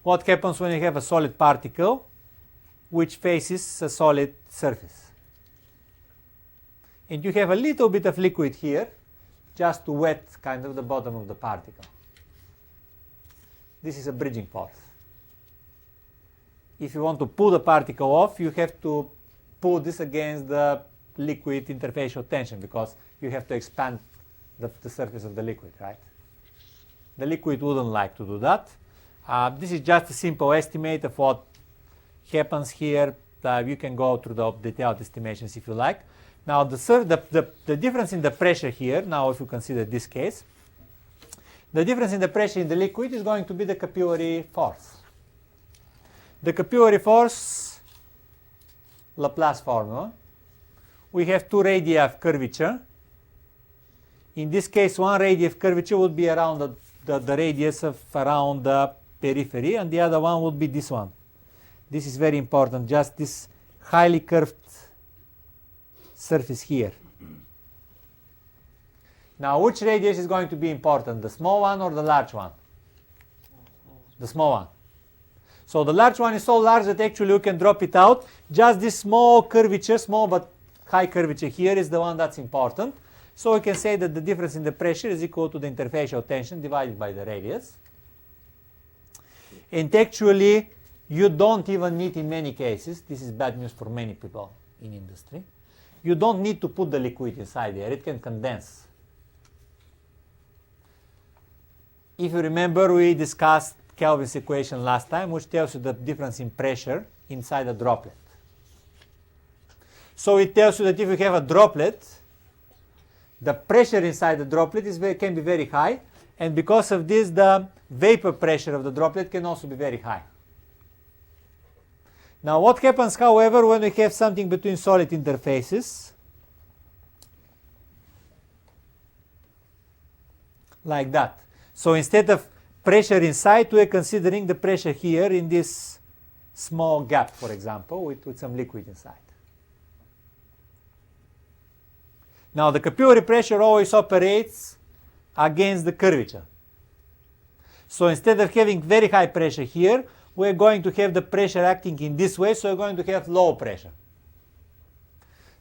What happens when you have a solid particle which faces a solid surface? And you have a little bit of liquid here just to wet kind of the bottom of the particle. This is a bridging force. if you want to pull the particle off, you have to pull this against the liquid interfacial tension, because you have to expand the surface of the liquid, right? The liquid wouldn't like to do that. This is just a simple estimate of what happens here. You can go through the detailed estimations if you like. Now the difference in the pressure here, now if you consider this case, the difference in the pressure in the liquid is going to be the capillary force. The capillary force, Laplace formula, we have two radii of curvature. In this case, one radius of curvature would be around the radius of around the periphery, and the other one would be this one. This is very important, just this highly curved surface here. Now, which radius is going to be important, the small one or the large one? The small one. So the large one is so large that actually you can drop it out. Just this small curvature, small but high curvature here is the one that's important. So we can say that the difference in the pressure is equal to the interfacial tension divided by the radius. And actually, you don't even need, in many cases, this is bad news for many people in industry, you don't need to put the liquid inside there, it can condense. If you remember, we discussed Kelvin's equation last time, which tells you the difference in pressure inside a droplet. So it tells you that if you have a droplet, the pressure inside the droplet can be very high, and because of this, the vapor pressure of the droplet can also be very high. Now, what happens, however, when we have something between solid interfaces, like that? So instead of pressure inside, we are considering the pressure here in this small gap, for example, with some liquid inside. Now, the capillary pressure always operates against the curvature. So instead of having very high pressure here, we're going to have the pressure acting in this way, so we're going to have low pressure.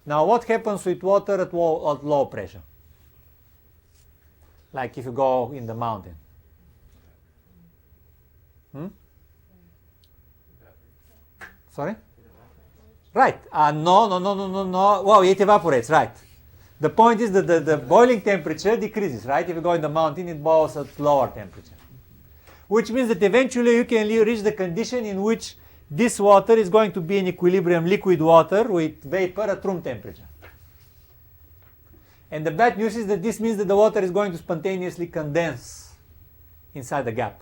Now, what happens with water at low pressure? Like if you go in the mountain. Sorry? Right. No. Well, it evaporates, right. The point is that the boiling temperature decreases, right? If you go in the mountain, it boils at lower temperature. Which means that eventually you can reach the condition in which this water is going to be in equilibrium liquid water with vapor at room temperature. And the bad news is that this means that the water is going to spontaneously condense inside the gap.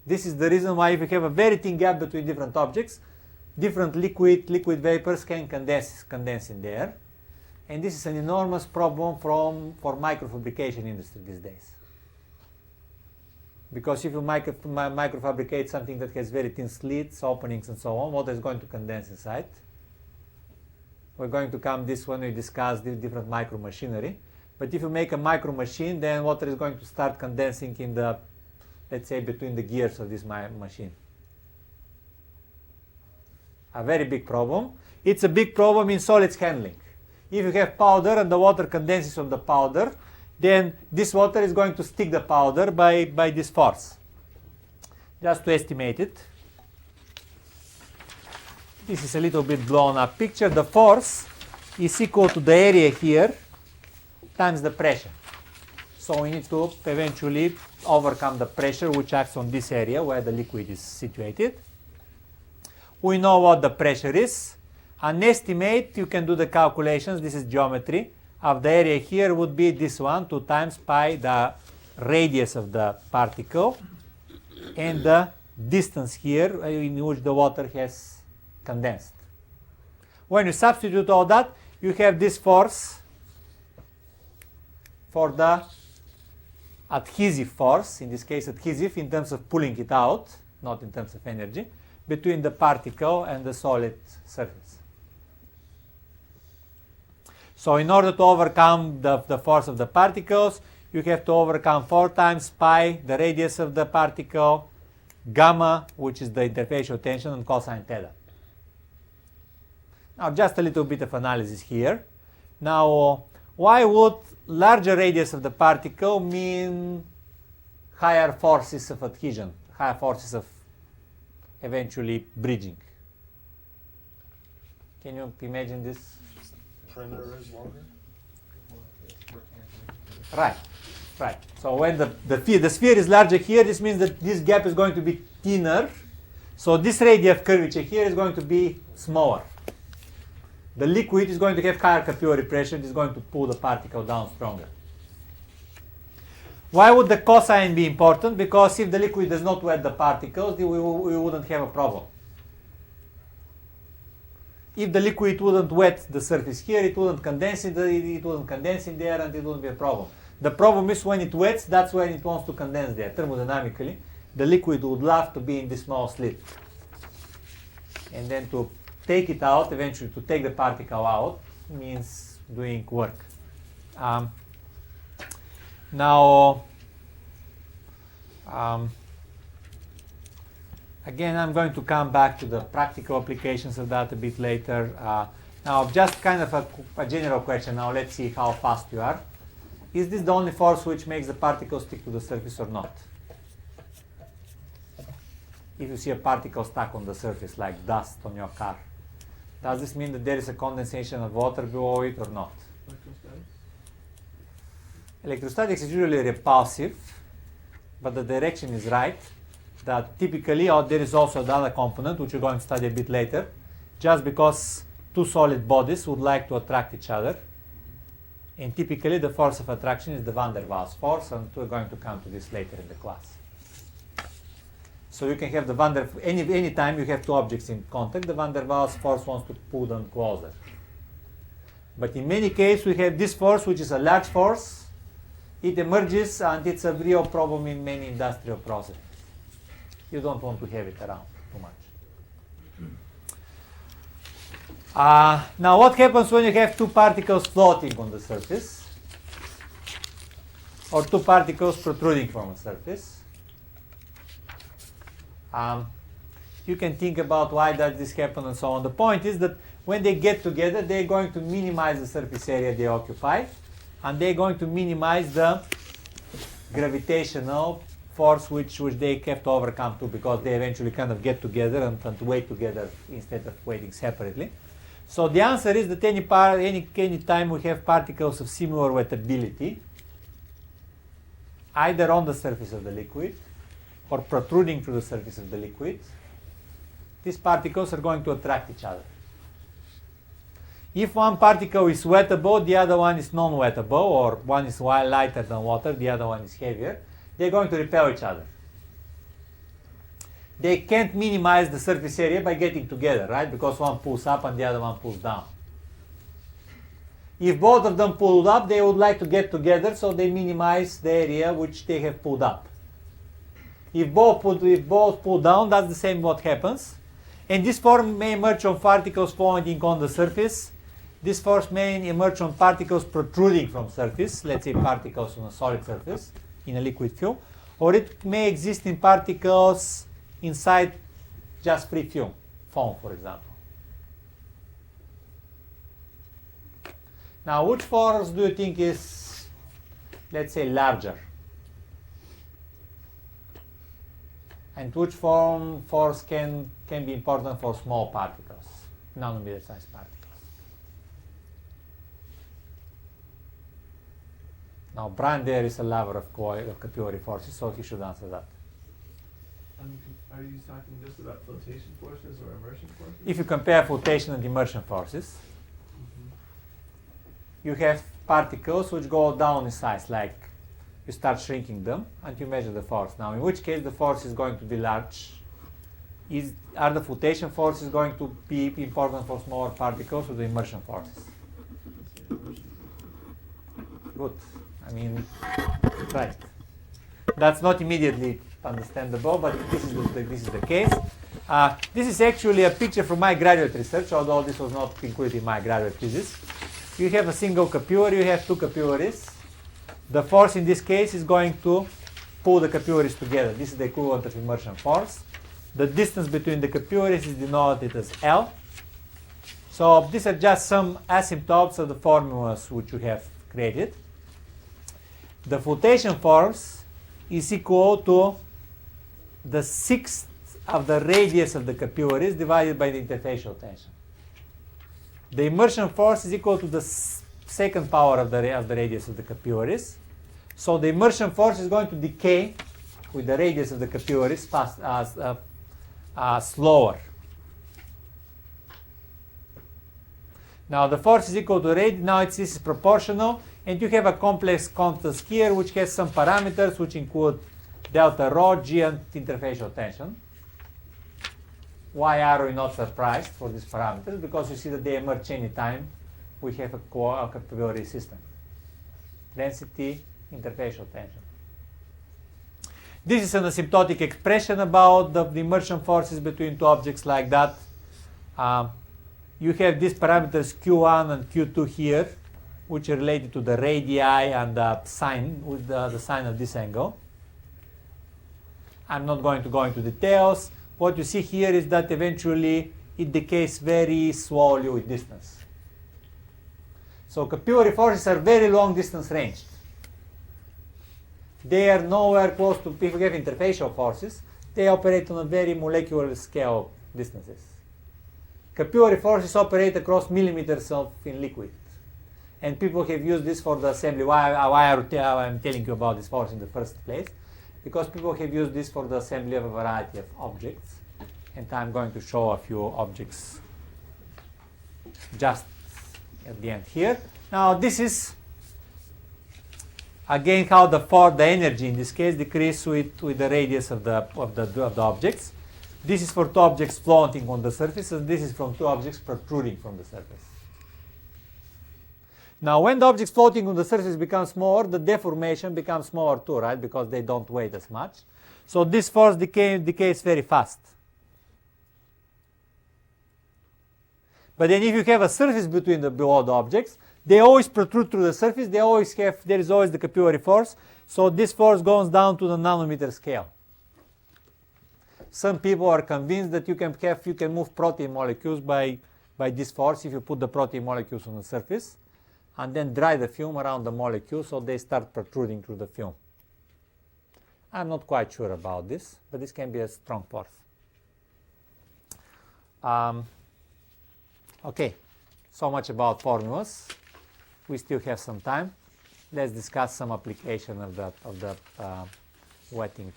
This is the reason why if you have a very thin gap between different objects, different liquid vapors can condense in there. And this is an enormous problem for microfabrication industry these days. Because if you microfabricate something that has very thin slits, openings and so on, water is going to condense inside. We're going to come this when we discuss the different micro machinery. But if you make a micro machine, then water is going to start condensing in the, let's say, between the gears of this machine. A very big problem. It's a big problem in solids handling. If you have powder and the water condenses on the powder, then this water is going to stick the powder by this force. Just to estimate it, this is a little bit blown up picture. The force is equal to the area here times the pressure. So we need to eventually overcome the pressure which acts on this area where the liquid is situated. We know what the pressure is. An estimate, you can do the calculations, this is geometry, of the area here would be this one, 2 times pi, the radius of the particle, and the distance here in which the water has condensed. When you substitute all that, you have this force for the adhesive force, in this case adhesive in terms of pulling it out, not in terms of energy, between the particle and the solid surface. So in order to overcome the force of the particles, you have to overcome 4 times pi, the radius of the particle, gamma, which is the interfacial tension, and cosine theta. Now just a little bit of analysis here. Now, why would larger radius of the particle mean higher forces of adhesion, higher forces of eventually bridging. Can you imagine this? Perimeter is longer. Right, right. So when the sphere is larger here, this means that this gap is going to be thinner. So this radius of curvature here is going to be smaller. The liquid is going to have higher capillary pressure. It is going to pull the particle down stronger. Why would the cosine be important? Because if the liquid does not wet the particles, we wouldn't have a problem. If the liquid wouldn't wet the surface here, it wouldn't condense it wouldn't condense in there, and it wouldn't be a problem. The problem is when it wets, that's when it wants to condense there. Thermodynamically, the liquid would love to be in this small slit. And then to take it out, eventually to take the particle out, means doing work. Again, I'm going to come back to the practical applications of that a bit later. Now, just kind of a general question. Now, let's see how fast you are. Is this the only force which makes the particle stick to the surface or not? If you see a particle stuck on the surface, like dust on your car, does this mean that there is a condensation of water below it or not? Electrostatics is usually repulsive, but the direction is right. That typically, there is also another component which we're going to study a bit later, just because two solid bodies would like to attract each other. And typically the force of attraction is the van der Waals force, and we're going to come to this later in the class. So you can have the any time you have two objects in contact, the van der Waals force wants to pull them closer. But in many cases we have this force, which is a large force. It emerges, and it's a real problem in many industrial processes. You don't want to have it around too much. Now, what happens when you have two particles floating on the surface, or two particles protruding from a surface? You can think about why does this happen and so on. The point is that when they get together, they're going to minimize the surface area they occupy, and they're going to minimize the gravitational force which they have to overcome too, because they eventually kind of get together and wait together instead of waiting separately. So the answer is that any time we have particles of similar wettability, either on the surface of the liquid or protruding through the surface of the liquid, these particles are going to attract each other. If one particle is wettable, the other one is non-wettable, or one is lighter than water, the other one is heavier, they're going to repel each other. They can't minimize the surface area by getting together, right? Because one pulls up and the other one pulls down. If both of them pulled up, they would like to get together, so they minimize the area which they have pulled up. If both pull down, that's the same what happens. And this force may emerge on particles floating on the surface. This force may emerge on particles protruding from surface, let's say particles on a solid surface in a liquid film, or it may exist in particles inside just free film, foam, for example. Now, which force do you think is, let's say, larger? And which force can be important for small particles, nanometer-sized particles? Now, Brian there is a lover of capillary forces, so he should answer that. Are you talking just about flotation forces or immersion forces? If you compare flotation and immersion forces, you have particles which go down in size, like you start shrinking them and you measure the force. Now, in which case the force is going to be large. Are the flotation forces going to be important for smaller particles or the immersion forces? Good. I mean, right. That's not immediately understandable, but this is the case. This is actually a picture from my graduate research, although this was not included in my graduate thesis. You have a single capillary, you have two capillaries. The force in this case is going to pull the capillaries together. This is the equivalent of immersion force. The distance between the capillaries is denoted as L. So these are just some asymptotes of the formulas which we have created. The flotation force is equal to the sixth of the radius of the capillaries divided by the interfacial tension. The immersion force is equal to the second power of the radius of the capillaries. So the immersion force is going to decay with the radius of the capillaries slower. Now the force is equal to radius. Now this is proportional, and you have a complex constant here which has some parameters which include delta rho, G, and interfacial tension. Why are we not surprised for these parameters? Because you see that they emerge anytime we have a capillary system. Density, interfacial tension. This is an asymptotic expression about the immersion forces between two objects like that. You have these parameters Q1 and Q2 here, which are related to the radii and the sine, with the sine of this angle. I'm not going to go into details. What you see here is that eventually it decays very slowly with distance. So capillary forces are very long distance ranged. They are nowhere close to, if we have interfacial forces, they operate on a very molecular scale distances. Capillary forces operate across millimeters in liquid. And people have used this for the assembly. Why I'm telling you about this force in the first place? Because people have used this for the assembly of a variety of objects. And I'm going to show a few objects just at the end here. Now this is again how the energy in this case decreases with the radius of the objects. This is for two objects floating on the surface, and this is from two objects protruding from the surface. Now when the objects floating on the surface become smaller, the deformation becomes smaller too, right? Because they don't weigh as much. So this force decays very fast. But then if you have a surface between below the objects, they always protrude through the surface. There is always the capillary force. So this force goes down to the nanometer scale. Some people are convinced that you can move protein molecules by this force if you put the protein molecules on the surface and then dry the film around the molecule so they start protruding through the film. I'm not quite sure about this, but this can be a strong force. Okay, so much about formulas. We still have some time. Let's discuss some application of the wetting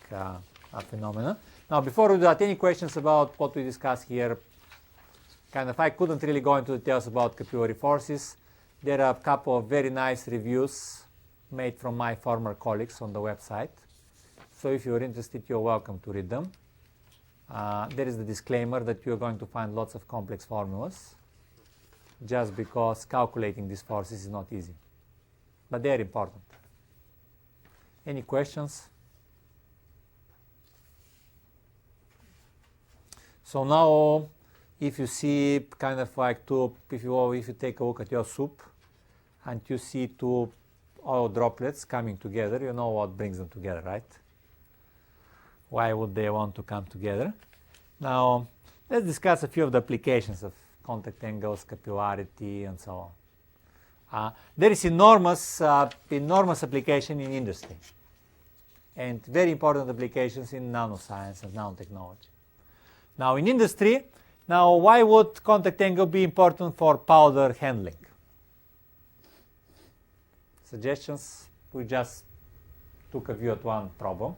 phenomena. Now, before we do that, any questions about what we discussed here? I couldn't really go into details about capillary forces. There are a couple of very nice reviews made from my former colleagues on the website. So if you're interested, you're welcome to read them. There is the disclaimer that you're going to find lots of complex formulas, just because calculating these forces is not easy. But they are important. Any questions? So now, if you see if you take a look at your soup and you see two oil droplets coming together, you know what brings them together, right? Why would they want to come together? Now, let's discuss a few of the applications of contact angles, capillarity, and so on. There is enormous application in industry, and very important applications in nanoscience and nanotechnology. Now, in industry, why would contact angle be important for powder handling? Suggestions? We just took a view at one problem.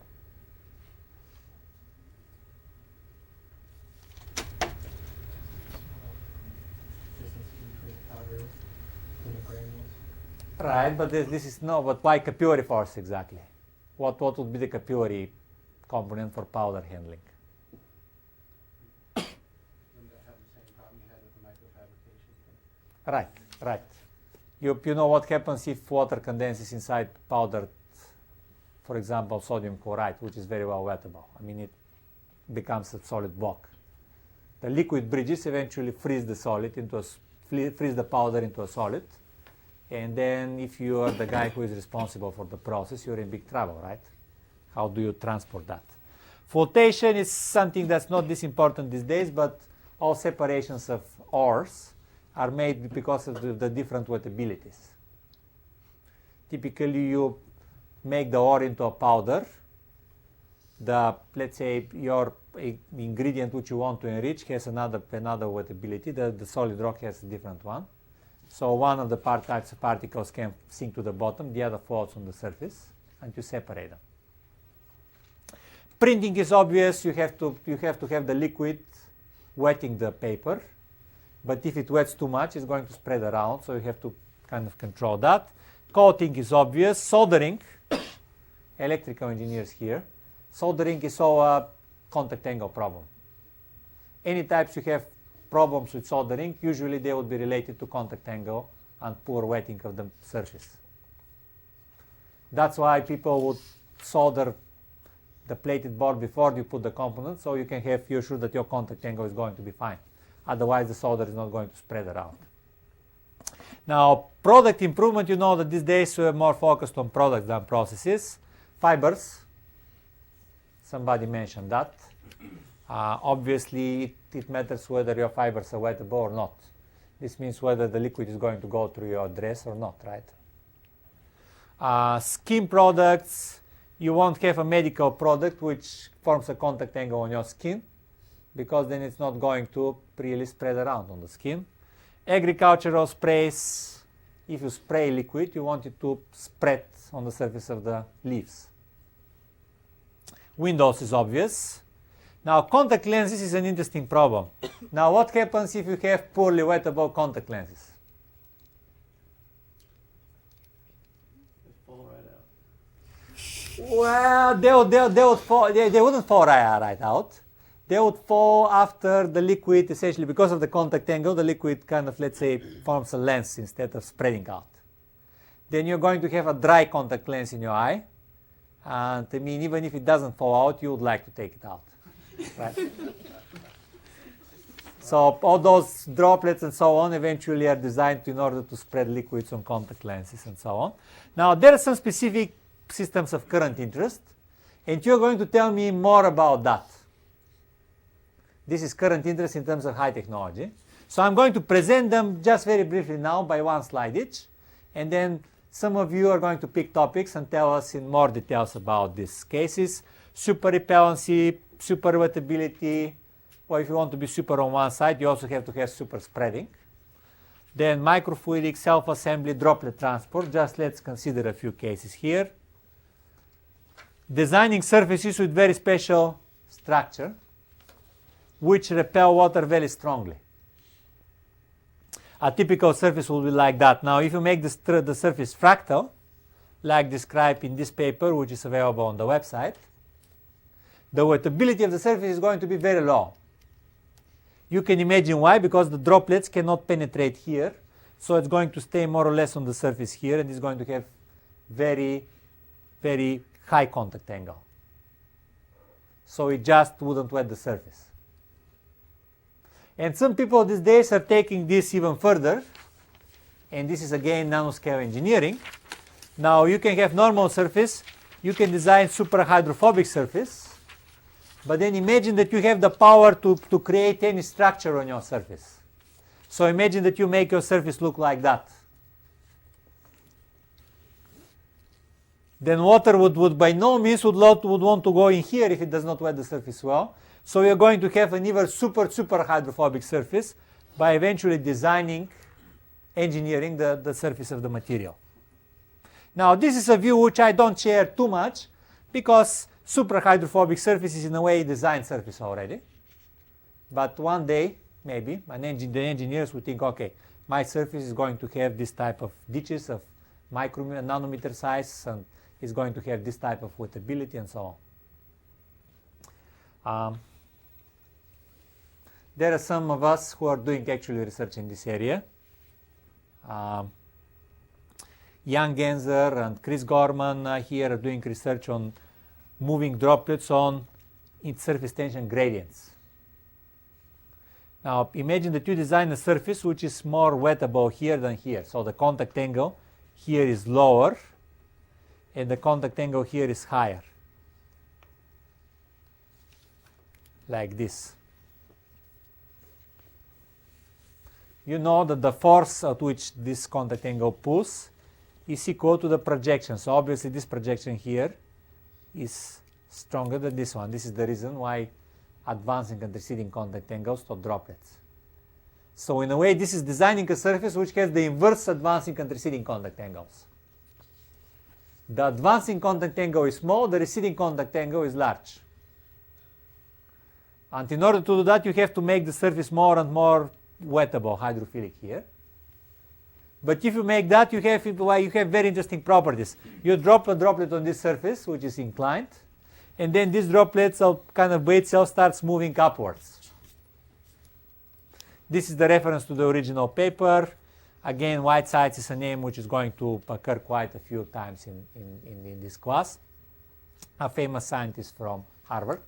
Right, but this is no. But why capillary force exactly? What would be the capillary component for powder handling? Right, right. You know what happens if water condenses inside powdered, for example, sodium chloride, which is very well wettable. I mean, it becomes a solid block. The liquid bridges eventually freeze the solid freeze the powder into a solid. And then if you are the guy who is responsible for the process, you're in big trouble, right? How do you transport that? Flotation is something that's not this important these days, but all separations of ores are made because of the different wettabilities. Typically, you make the ore into a powder, let's say your ingredient which you want to enrich has another wettability. The solid rock has a different one. So one of the types of particles can sink to the bottom, the other falls on the surface, and you separate them. Printing is obvious. You have to have the liquid wetting the paper, but if it wets too much, it's going to spread around, so you have to kind of control that. Coating is obvious. Soldering, electrical engineers here. Soldering is all a contact angle problem. Any types you have problems with soldering, usually they would be related to contact angle and poor wetting of the surface. That's why people would solder the plated board before you put the components, so you're sure that your contact angle is going to be fine. Otherwise, the solder is not going to spread around. Now, product improvement, you know that these days we're more focused on products than processes. Fibers, somebody mentioned that. Obviously, it matters whether your fibers are wettable or not. This means whether the liquid is going to go through your dress or not, right? Skin products, you won't have a medical product which forms a contact angle on your skin, because then it's not going to really spread around on the skin. Agricultural sprays, if you spray liquid, you want it to spread on the surface of the leaves. Windows is obvious. Now, contact lenses is an interesting problem. Now, what happens if you have poorly wettable contact lenses? They fall right out. Well, they wouldn't fall right out. They would fall after the liquid, essentially because of the contact angle, the liquid kind of, let's say, forms a lens instead of spreading out. Then you're going to have a dry contact lens in your eye. And I mean, even if it doesn't fall out, you would like to take it out. Right? So all those droplets and so on eventually are designed in order to spread liquids on contact lenses and so on. Now, there are some specific systems of current interest, and you're going to tell me more about that. This is current interest in terms of high technology. So I'm going to present them just very briefly now by one slide each, and then some of you are going to pick topics and tell us in more details about these cases. Super repellency, super wettability, or if you want to be super on one side, you also have to have super spreading. Then microfluidic, self-assembly, droplet transport. Just let's consider a few cases here. Designing surfaces with very special structure, which repel water very strongly. A typical surface will be like that. Now, if you make the surface fractal, like described in this paper, which is available on the website, the wettability of the surface is going to be very low. You can imagine why, because the droplets cannot penetrate here, so it's going to stay more or less on the surface here, and it's going to have very, very high contact angle. So it just wouldn't wet the surface. And some people these days are taking this even further, and this is again nanoscale engineering. Now you can have normal surface, you can design super hydrophobic surface, but then imagine that you have the power to create any structure on your surface. So imagine that you make your surface look like that. Then water would by no means would want to go in here if it does not wet the surface well. So we are going to have an even super hydrophobic surface by eventually engineering the surface of the material. Now, this is a view which I don't share too much, because super hydrophobic surface is in a way a design surface already. But one day, maybe, the engineers will think, okay, my surface is going to have this type of ditches of nanometer size, and is going to have this type of wettability and so on. There are some of us who are doing actually research in this area. Jan Genzer and Chris Gorman here are doing research on moving droplets on surface tension gradients. Now imagine that you design a surface which is more wettable here than here. So the contact angle here is lower, and the contact angle here is higher, like this. You know that the force at which this contact angle pulls is equal to the projection. So obviously this projection here is stronger than this one. This is the reason why advancing and receding contact angles to droplets. So in a way, this is designing a surface which has the inverse advancing and receding contact angles. The advancing contact angle is small, the receding contact angle is large. And in order to do that, you have to make the surface more and more wettable, hydrophilic here. But if you make that, you have very interesting properties. You drop a droplet on this surface, which is inclined, and then these droplets kind of by itself starts moving upwards. This is the reference to the original paper. Again, Whitesides is a name which is going to occur quite a few times in this class. A famous scientist from Harvard.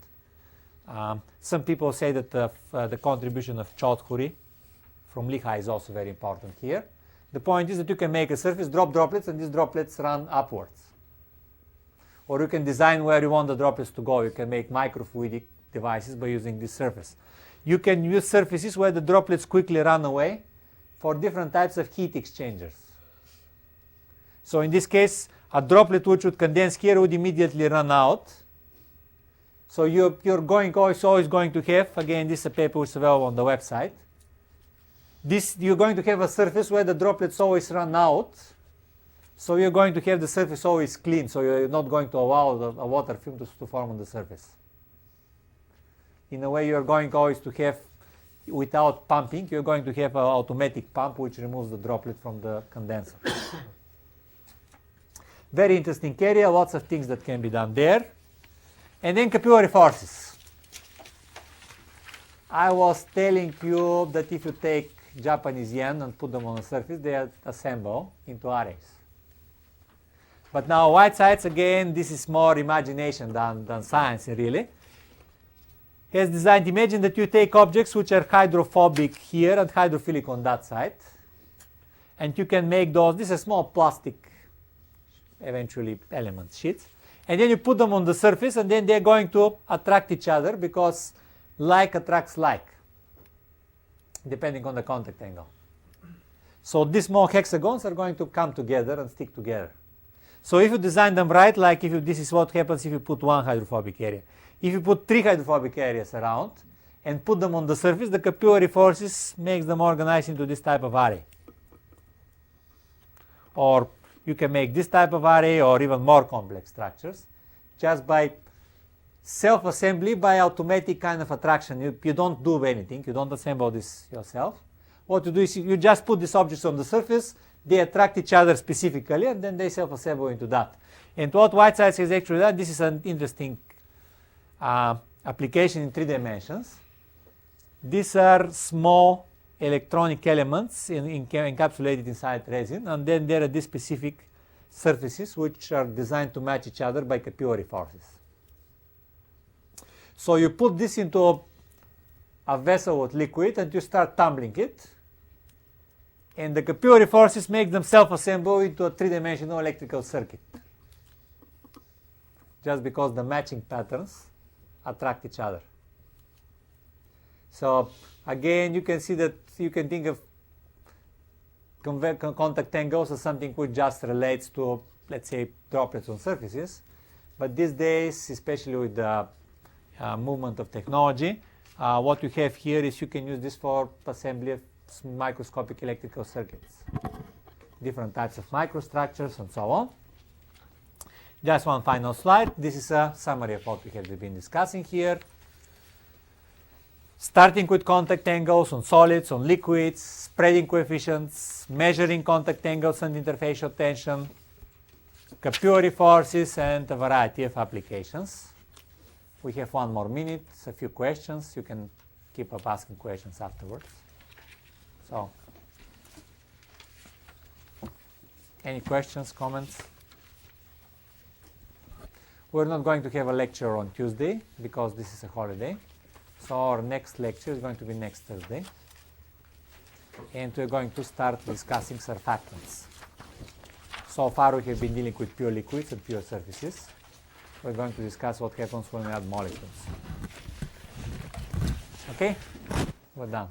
Some people say that the contribution of Chaudhuri from Lehigh is also very important here. The point is that you can make a surface, drop droplets, and these droplets run upwards. Or you can design where you want the droplets to go. You can make microfluidic devices by using this surface. You can use surfaces where the droplets quickly run away for different types of heat exchangers. So in this case, a droplet which would condense here would immediately run out. So you're always going to have, again, this is a paper which is available on the website. You're going to have a surface where the droplets always run out. So you're going to have the surface always clean. So you're not going to allow a water film to form on the surface. In a way, you're going always to have, without pumping, you're going to have an automatic pump which removes the droplet from the condenser. Very interesting area, lots of things that can be done there. And then capillary forces. I was telling you that if you take Japanese yen and put them on a surface, they assemble into arrays. But now Whitesides, again, this is more imagination than science really. He has designed, imagine that you take objects which are hydrophobic here and hydrophilic on that side. And you can make those, this is small plastic, eventually element sheets. And then you put them on the surface and then they're going to attract each other because like attracts like, depending on the contact angle. So these small hexagons are going to come together and stick together. So if you design them right, like this is what happens if you put one hydrophobic area. If you put 3 hydrophobic areas around and put them on the surface, the capillary forces makes them organized into this type of array. Or you can make this type of array or even more complex structures just by self-assembly, by automatic kind of attraction. You don't do anything. You don't assemble this yourself. What you do is you just put these objects on the surface, they attract each other specifically, and then they self-assemble into that. And what Whitesides has actually done, this is an interesting application in 3 dimensions. These are small electronic elements encapsulated inside resin, and then there are these specific surfaces which are designed to match each other by capillary forces. So you put this into a vessel with liquid and you start tumbling it, and the capillary forces make them self-assemble into a 3-dimensional electrical circuit, just because the matching patterns attract each other. So again, you can see that you can think of contact angles as something which just relates to, let's say, droplets on surfaces. But these days, especially with the movement of technology, what you have here is you can use this for assembly of microscopic electrical circuits, different types of microstructures and so on. Just one final slide. This is a summary of what we have been discussing here. Starting with contact angles on solids, on liquids, spreading coefficients, measuring contact angles and interfacial tension, capillary forces, and a variety of applications. We have 1 more minute, a few questions. You can keep up asking questions afterwards. So, any questions, comments? We're not going to have a lecture on Tuesday because this is a holiday. So our next lecture is going to be next Thursday. And we're going to start discussing surfactants. So far we have been dealing with pure liquids and pure surfaces. We're going to discuss what happens when we add molecules. Okay? We're done.